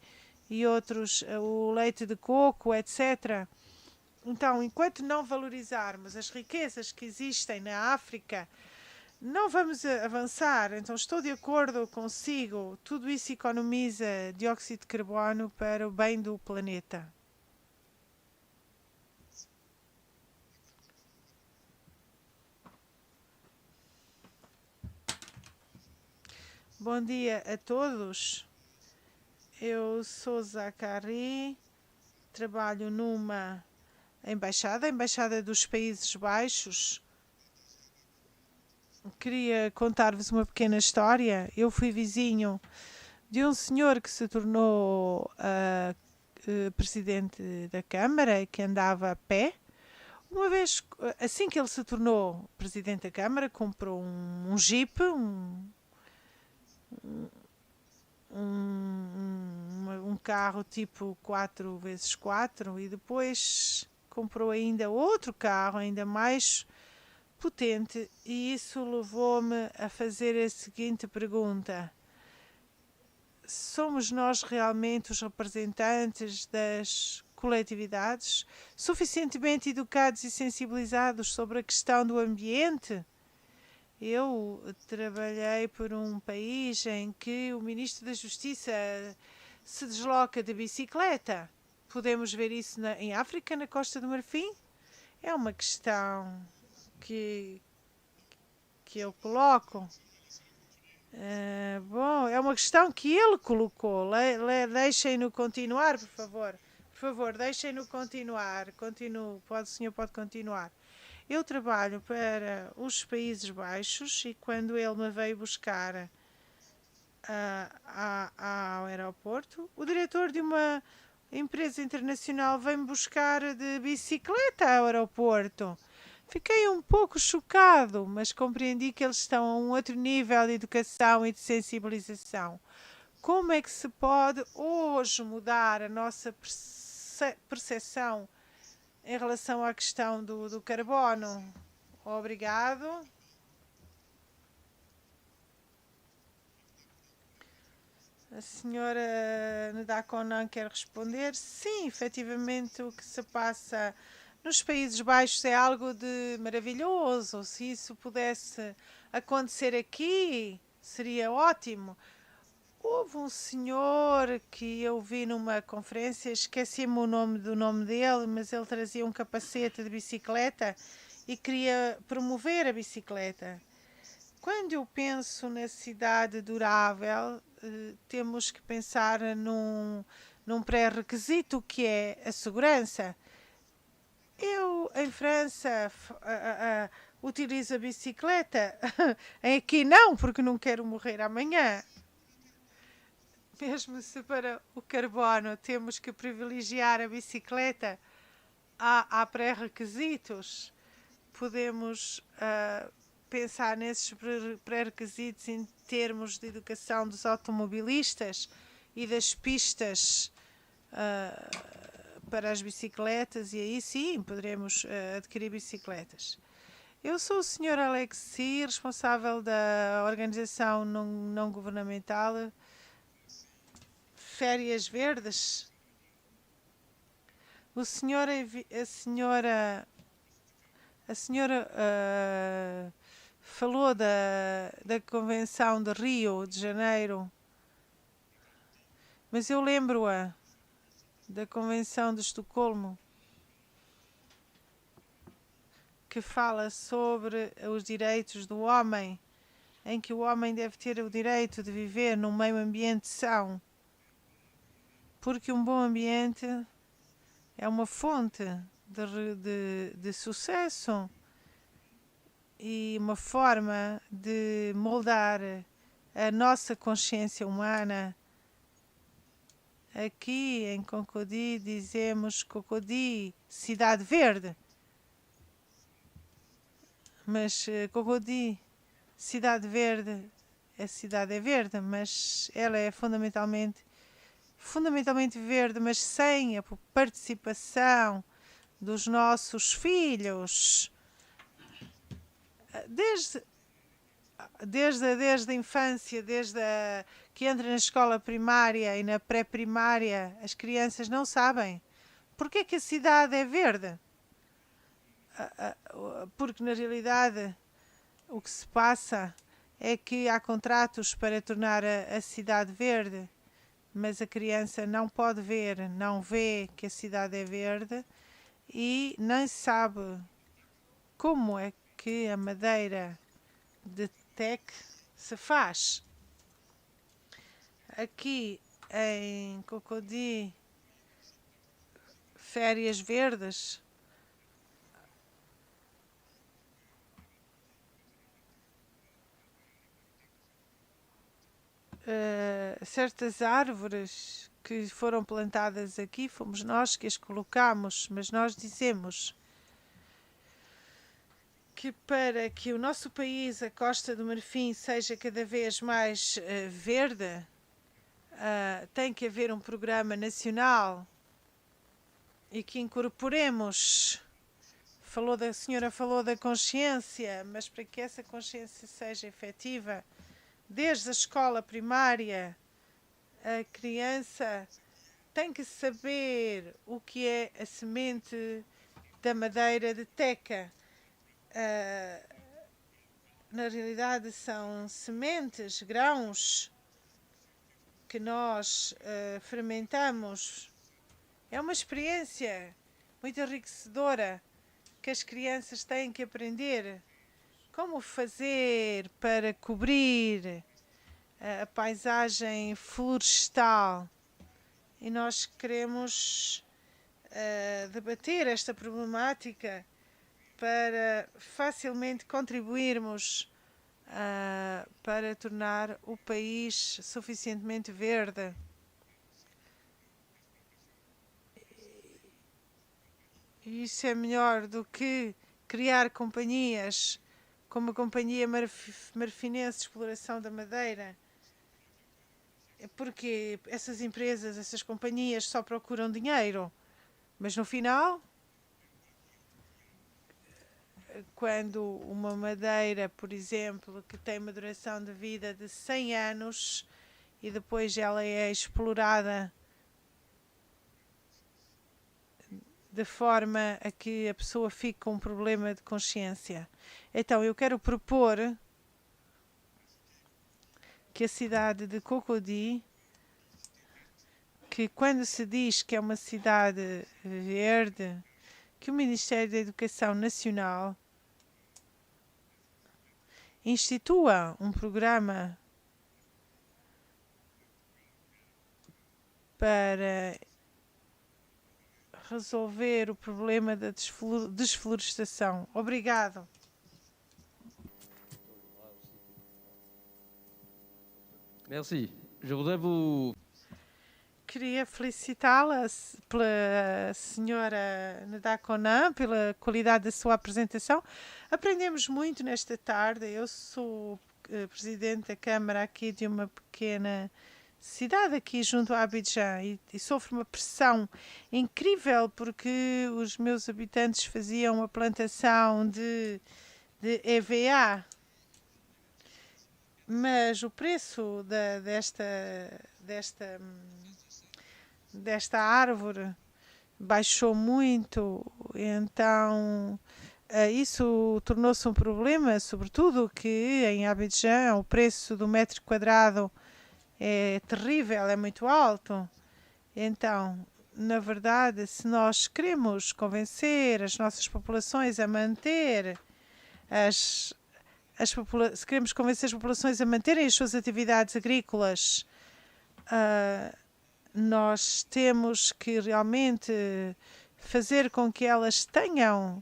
e outros, o leite de coco, etc. Então, enquanto não valorizarmos as riquezas que existem na África, não vamos avançar. Então, estou de acordo consigo. Tudo isso economiza dióxido de carbono para o bem do planeta. Bom dia a todos. Eu sou Zacari, trabalho numa embaixada, a Embaixada dos Países Baixos. Queria contar-vos uma pequena história. Eu fui vizinho de um senhor que se tornou presidente da Câmara, que andava a pé. Uma vez, assim que ele se tornou presidente da Câmara, comprou um Jeep, um carro tipo 4x4 e depois comprou ainda outro carro, ainda mais potente, e isso levou-me a fazer a seguinte pergunta: somos nós realmente os representantes das coletividades, suficientemente educados e sensibilizados sobre a questão do ambiente? Eu trabalhei por um país em que o Ministro da Justiça se desloca de bicicleta. Podemos ver isso em África, na Costa do Marfim? É uma questão que eu coloco. Bom, é uma questão que ele colocou. Deixem-no continuar, por favor. Por favor, deixem-no continuar. O senhor pode continuar. Eu trabalho para os Países Baixos e quando ele me veio buscar ao aeroporto, o diretor de uma empresa internacional veio-me buscar de bicicleta ao aeroporto. Fiquei um pouco chocado, mas compreendi que eles estão a um outro nível de educação e de sensibilização. Como é que se pode hoje mudar a nossa percepção em relação à questão do carbono? Obrigado. A senhora Nedaconan quer responder? Sim, efetivamente o que se passa nos Países Baixos é algo de maravilhoso. Se isso pudesse acontecer aqui, seria ótimo. Houve um senhor que eu vi numa conferência, esqueci-me do nome dele, mas ele trazia um capacete de bicicleta e queria promover a bicicleta. Quando eu penso na cidade durável, temos que pensar num pré-requisito que é a segurança. Eu, em França, utilizo a bicicleta. Aqui não, porque não quero morrer amanhã. Mesmo se para o carbono temos que privilegiar a bicicleta, há pré-requisitos. Podemos pensar nesses pré-requisitos em termos de educação dos automobilistas e das pistas para as bicicletas, e aí sim poderemos adquirir bicicletas. Eu sou o Sr. Alexi, responsável da organização não governamental Férias Verdes. A senhora falou da Convenção de Rio de Janeiro, mas eu lembro-a da Convenção de Estocolmo, que fala sobre os direitos do homem, em que o homem deve ter o direito de viver num meio ambiente são, porque um bom ambiente é uma fonte de sucesso e uma forma de moldar a nossa consciência humana Aqui em Cocody dizemos Cocody, cidade verde. Mas Cocody, cidade verde, a cidade é verde, mas ela é fundamentalmente verde, mas sem a participação dos nossos filhos. Desde a infância, que entra na escola primária e na pré-primária, as crianças não sabem porque é que a cidade é verde. Porque na realidade o que se passa é que há contratos para tornar a cidade verde, mas a criança não pode ver, não vê que a cidade é verde e nem sabe como é que a madeira de teca se faz. Aqui em Cocody, férias verdes. Certas árvores que foram plantadas aqui, fomos nós que as colocamos, mas nós dizemos que para que o nosso país, a Costa do Marfim, seja cada vez mais verde, tem que haver um programa nacional e que incorporemos. A senhora falou da consciência, mas para que essa consciência seja efetiva, desde a escola primária, a criança tem que saber o que é a semente da madeira de teca. Na realidade são sementes, grãos que nós fermentamos. É uma experiência muito enriquecedora que as crianças têm que aprender como fazer para cobrir a paisagem florestal. E nós queremos debater esta problemática para facilmente contribuirmos para tornar o país suficientemente verde. E isso é melhor do que criar companhias como a Companhia Marfinense de Exploração da Madeira, porque essas empresas, essas companhias só procuram dinheiro, mas no final, quando uma madeira, por exemplo, que tem uma duração de vida de 100 anos e depois ela é explorada de forma a que a pessoa fique com um problema de consciência. Então eu quero propor que a cidade de Cocody, que quando se diz que é uma cidade verde, que o Ministério da Educação Nacional institua um programa para resolver o problema da desflorestação. Obrigado. Merci. Je voudrais vous... Queria felicitá-la pela senhora Nadakonan, pela qualidade da sua apresentação. Aprendemos muito nesta tarde. Eu sou presidente da Câmara aqui de uma pequena cidade aqui junto a Abidjan e sofro uma pressão incrível porque os meus habitantes faziam uma plantação de EVA, mas o preço desta árvore baixou muito, então isso tornou-se um problema, sobretudo que em Abidjan o preço do metro quadrado é terrível, é muito alto. Então, na verdade, se nós queremos convencer as nossas populações a manter se queremos convencer as populações a manterem as suas atividades agrícolas, nós temos que realmente fazer com que elas tenham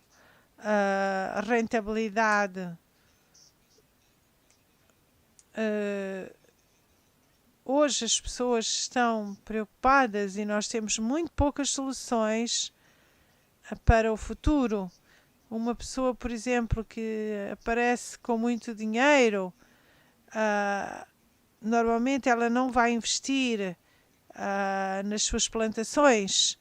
rentabilidade hoje as pessoas estão preocupadas e nós temos muito poucas soluções para o futuro. Uma pessoa, por exemplo, que aparece com muito dinheiro, normalmente ela não vai investir nas suas plantações.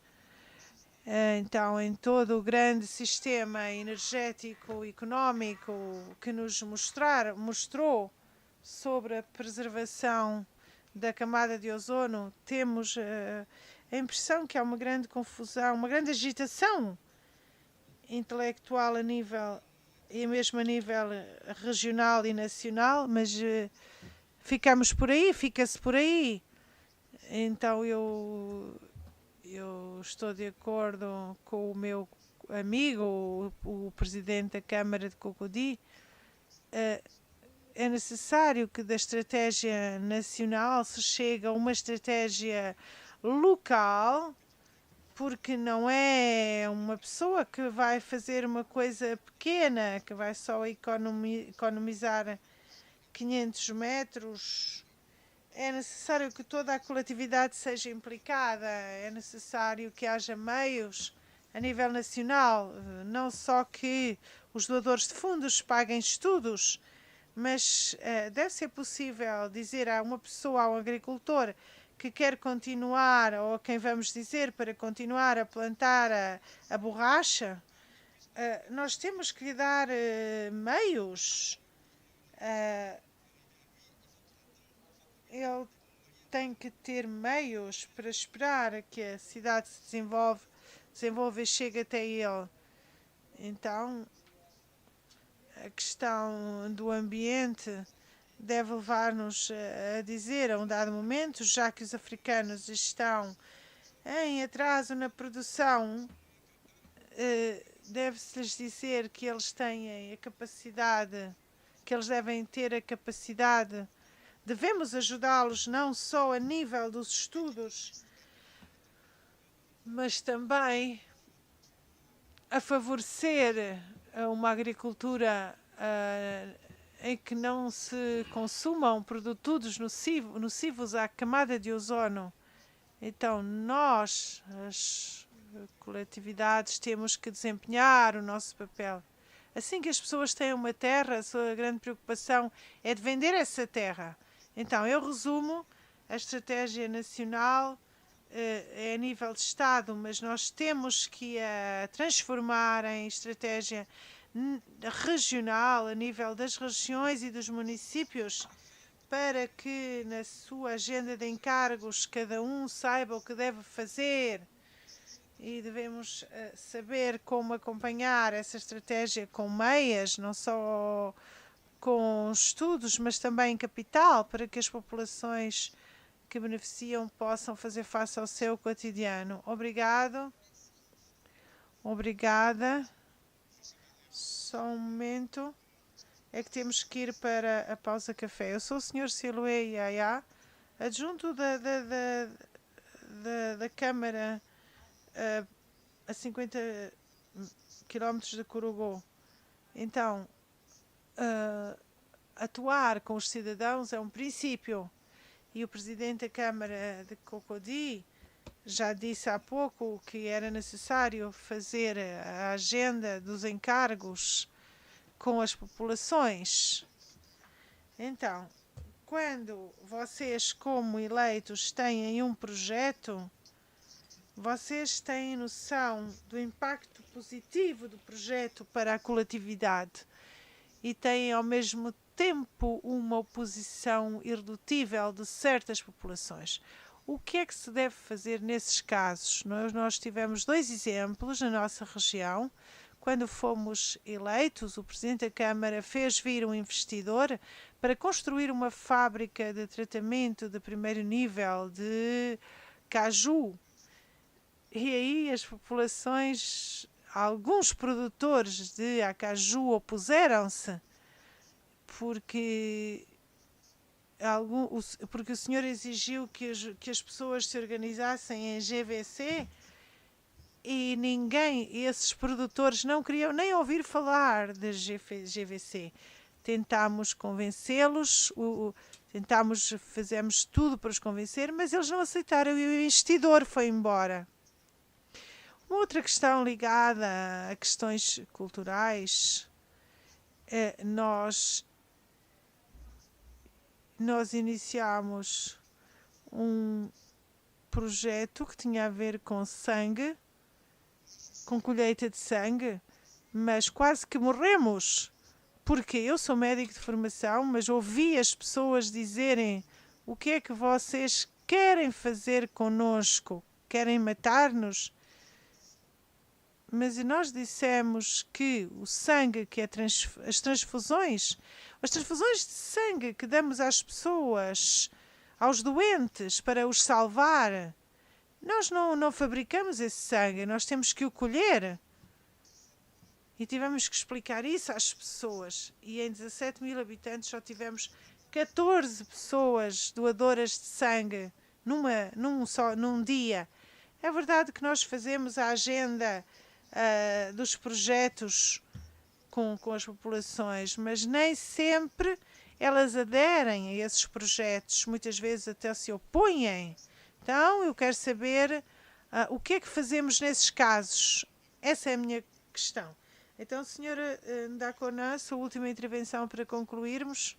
Então, em todo o grande sistema energético e económico que nos mostrou sobre a preservação da camada de ozono, temos a impressão que há uma grande confusão, uma grande agitação intelectual a nível e mesmo a nível regional e nacional, mas ficamos por aí, fica-se por aí. Então eu estou de acordo com o meu amigo, o presidente da Câmara de Cocody. É necessário que da estratégia nacional se chegue a uma estratégia local, porque não é uma pessoa que vai fazer uma coisa pequena, que vai só economizar 500 metros. É necessário que toda a coletividade seja implicada, é necessário que haja meios a nível nacional, não só que os doadores de fundos paguem estudos, mas deve ser possível dizer a uma pessoa, a um agricultor, que quer continuar, ou a quem vamos dizer para continuar a plantar a borracha, nós temos que lhe dar meios. Ele tem que ter meios para esperar que a cidade se desenvolva e chegue até ele. Então, a questão do ambiente deve levar-nos a dizer a um dado momento, já que os africanos estão em atraso na produção, deve-se-lhes dizer que eles têm a capacidade, que eles devem ter a capacidade. Devemos ajudá-los não só a nível dos estudos, mas também a favorecer uma agricultura em que não se consumam produtos nocivos à camada de ozono. Então, nós, as coletividades, temos que desempenhar o nosso papel. Assim que as pessoas têm uma terra, a sua grande preocupação é de vender essa terra. Então, eu resumo, a estratégia nacional é a nível de Estado, mas nós temos que a transformar em estratégia regional, a nível das regiões e dos municípios, para que na sua agenda de encargos cada um saiba o que deve fazer. E devemos saber como acompanhar essa estratégia com meias, não só com estudos, mas também capital, para que as populações que beneficiam possam fazer face ao seu cotidiano. Obrigado. Obrigada. Só um momento. É que temos que ir para a pausa café. Eu sou o Sr. Siloé Yaya, adjunto da Câmara a 50 km de Corogô. Então, atuar com os cidadãos é um princípio. E o presidente da Câmara de Cocody já disse há pouco que era necessário fazer a agenda dos encargos com as populações. Então, quando vocês, como eleitos, têm um projeto, vocês têm noção do impacto positivo do projeto para a coletividade e têm ao mesmo tempo uma oposição irredutível de certas populações. O que é que se deve fazer nesses casos? Nós tivemos 2 exemplos na nossa região. Quando fomos eleitos, o Presidente da Câmara fez vir um investidor para construir uma fábrica de tratamento de primeiro nível de caju. E aí as populações, alguns produtores de acaju opuseram-se, porque o senhor exigiu que as pessoas se organizassem em GVC e esses produtores não queriam nem ouvir falar de GVC. Tentámos convencê-los, fizemos tudo para os convencer, mas eles não aceitaram e o investidor foi embora. Uma outra questão ligada a questões culturais, nós iniciámos um projeto que tinha a ver com sangue, com colheita de sangue, mas quase que morremos, porque eu sou médico de formação, mas ouvi as pessoas dizerem: o que é que vocês querem fazer conosco? Querem matar-nos? Mas nós dissemos que o sangue, que as transfusões de sangue que damos às pessoas, aos doentes, para os salvar, nós não fabricamos esse sangue, nós temos que o colher. E tivemos que explicar isso às pessoas. E em 17 mil habitantes só tivemos 14 pessoas doadoras de sangue num dia. É verdade que nós fazemos a agenda dos projetos com as populações, mas nem sempre elas aderem a esses projetos, muitas vezes até se opõem. Então eu quero saber o que é que fazemos nesses casos. Essa é a minha questão. Então, senhora Ndakona, sua última intervenção para concluirmos.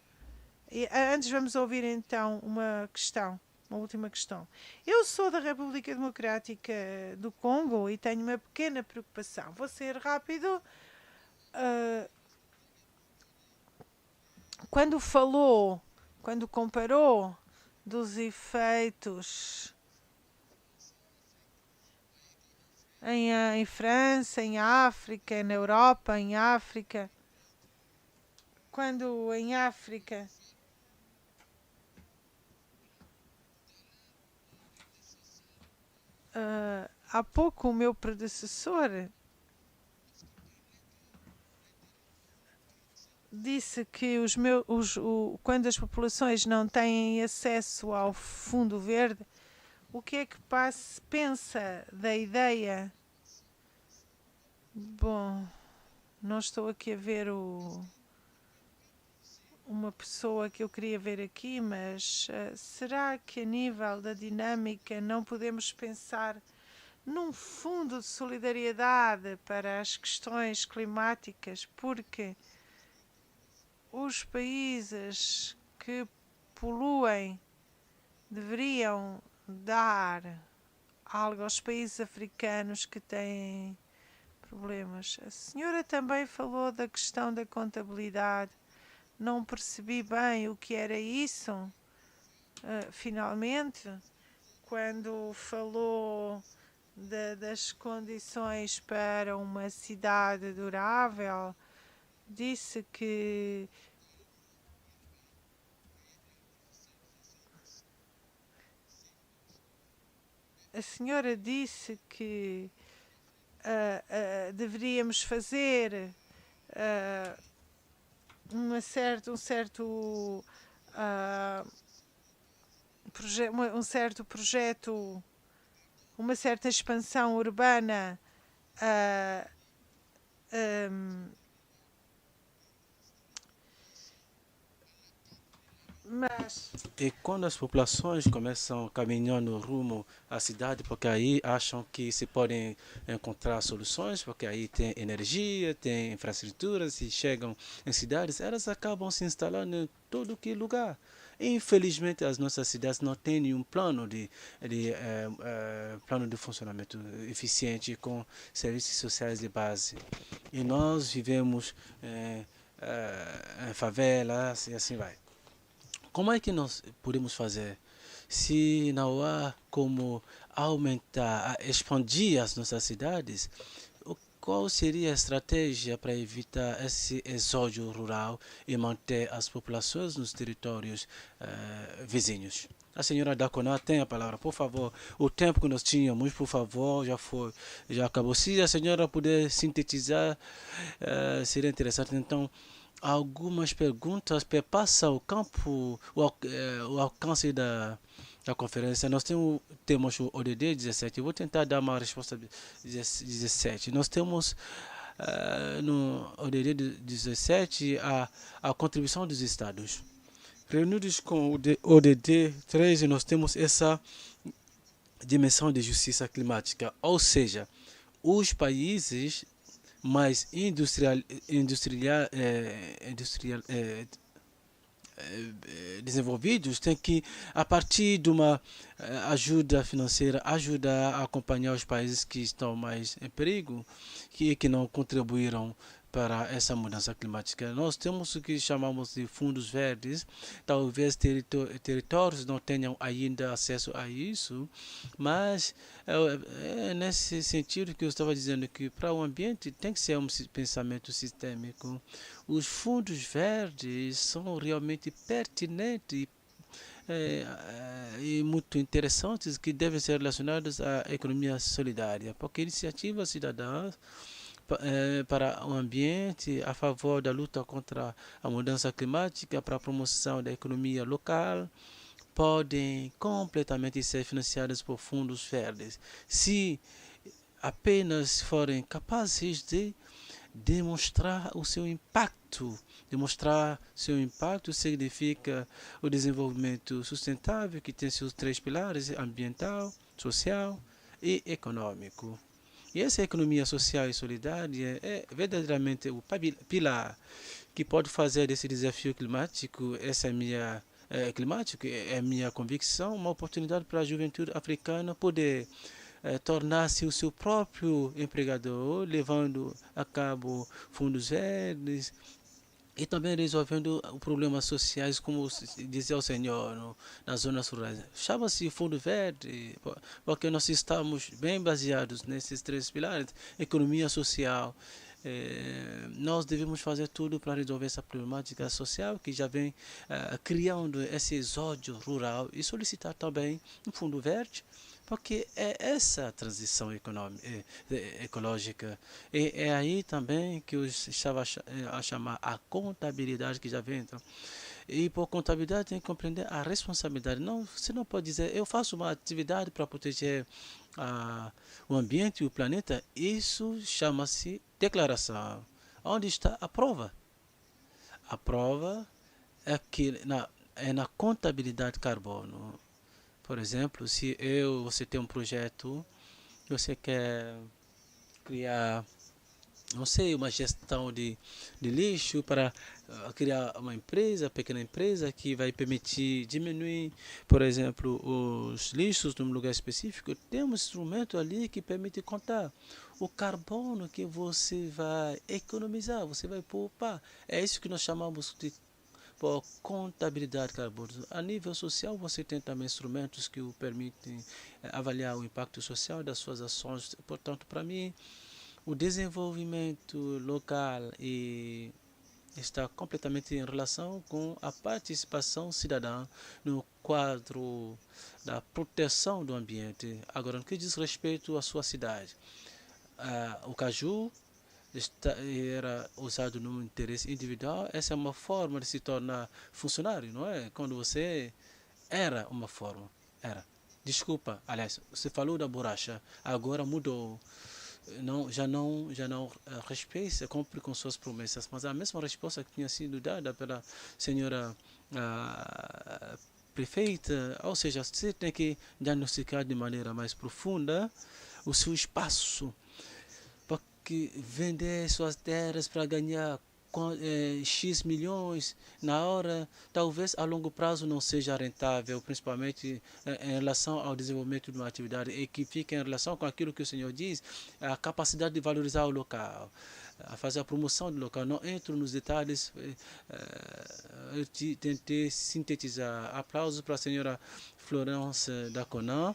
Antes vamos ouvir então uma última questão. Eu sou da República Democrática do Congo e tenho uma pequena preocupação. Vou ser rápido. Quando comparou dos efeitos em França, em África, na Europa, em África, quando em África há pouco o meu predecessor disse que quando as populações não têm acesso ao fundo verde, o que é que pensa da ideia? Bom, não estou aqui a ver uma pessoa que eu queria ver aqui, mas será que a nível da dinâmica não podemos pensar num fundo de solidariedade para as questões climáticas? Porque os países que poluem deveriam dar algo aos países africanos que têm problemas. A senhora também falou da questão da contabilidade. Não percebi bem o que era isso, finalmente, quando falou das condições para uma cidade durável. Disse que a senhora disse que deveríamos fazer um certo projeto, uma certa expansão urbana mas E quando as populações começam caminhando rumo à cidade, porque aí acham que se podem encontrar soluções, porque aí tem energia, tem infraestruturas, e chegam em cidades, elas acabam se instalando em todo que lugar. Infelizmente, as nossas cidades não têm nenhum plano de funcionamento eficiente com serviços sociais de base. E nós vivemos em favelas e assim vai. Como é que nós podemos fazer se não há como aumentar, expandir as nossas cidades? Qual seria a estratégia para evitar esse exódio rural e manter as populações nos territórios vizinhos? A senhora Daconá tem a palavra, por favor. O tempo que nós tínhamos, por favor, já acabou. Se a senhora puder sintetizar, seria interessante. Então, algumas perguntas perpassam o campo, o alcance da conferência. Nós temos o ODD 17. Eu vou tentar dar uma resposta 17. Nós temos no ODD 17 a contribuição dos estados. Reunidos com o ODD 13, nós temos essa dimensão de justiça climática, ou seja, os países mais desenvolvidos têm que, a partir de uma ajuda financeira, ajudar a acompanhar os países que estão mais em perigo, que não contribuíram para essa mudança climática. Nós temos o que chamamos de fundos verdes. Talvez territórios não tenham ainda acesso a isso, mas é nesse sentido que eu estava dizendo que para o ambiente tem que ser um pensamento sistêmico. Os fundos verdes são realmente pertinentes e muito interessantes, que devem ser relacionados à economia solidária, porque iniciativas cidadãs para o ambiente, a favor da luta contra a mudança climática, para a promoção da economia local, podem completamente ser financiadas por fundos verdes, se apenas forem capazes de demonstrar o seu impacto. Demonstrar seu impacto significa o desenvolvimento sustentável, que tem seus 3 pilares: ambiental, social e econômico. E essa economia social e solidária é verdadeiramente o pilar que pode fazer desse desafio climático, essa é minha climático, é minha convicção, uma oportunidade para a juventude africana poder tornar-se o seu próprio empregador, levando a cabo fundos verdes e também resolvendo problemas sociais, como dizia o senhor, nas zonas rurais. Chama-se Fundo Verde, porque nós estamos bem baseados nesses 3 pilares: economia social. Nós devemos fazer tudo para resolver essa problemática social que já vem criando esse exódio rural, e solicitar também um fundo verde, porque é essa transição ecológica. E é aí também que eu estava a chamar a contabilidade, que já vem. Então, e por contabilidade tem que compreender a responsabilidade. Não, você não pode dizer: eu faço uma atividade para proteger o ambiente e o planeta. Isso chama-se declaração. Onde está a prova? A prova é que é na contabilidade carbono. Por exemplo, se você tem um projeto, você quer criar, não sei, uma gestão de lixo para criar uma empresa, pequena empresa, que vai permitir diminuir, por exemplo, os lixos num lugar específico. Tem um instrumento ali que permite contar o carbono que você vai economizar, você vai poupar. É isso que nós chamamos de por contabilidade de carbono. A nível social, você tem também instrumentos que o permitem avaliar o impacto social das suas ações. Portanto, para mim, o desenvolvimento local está completamente em relação com a participação cidadã no quadro da proteção do ambiente. Agora, no que diz respeito à sua cidade, o caju era usado no interesse individual. Essa é uma forma de se tornar funcionário, não é? Quando você era uma forma. Desculpa, aliás, você falou da borracha, agora mudou. Já não respeita, cumpre com suas promessas, mas a mesma resposta que tinha sido dada pela senhora prefeita, ou seja, você tem que diagnosticar de maneira mais profunda o seu espaço, que vender suas terras para ganhar X milhões na hora, talvez a longo prazo não seja rentável, principalmente em relação ao desenvolvimento de uma atividade, e que fica em relação com aquilo que o senhor diz, a capacidade de valorizar o local, a fazer a promoção do local. Não entro nos detalhes, eu tentei sintetizar. Aplausos para a senhora Florence da Conan,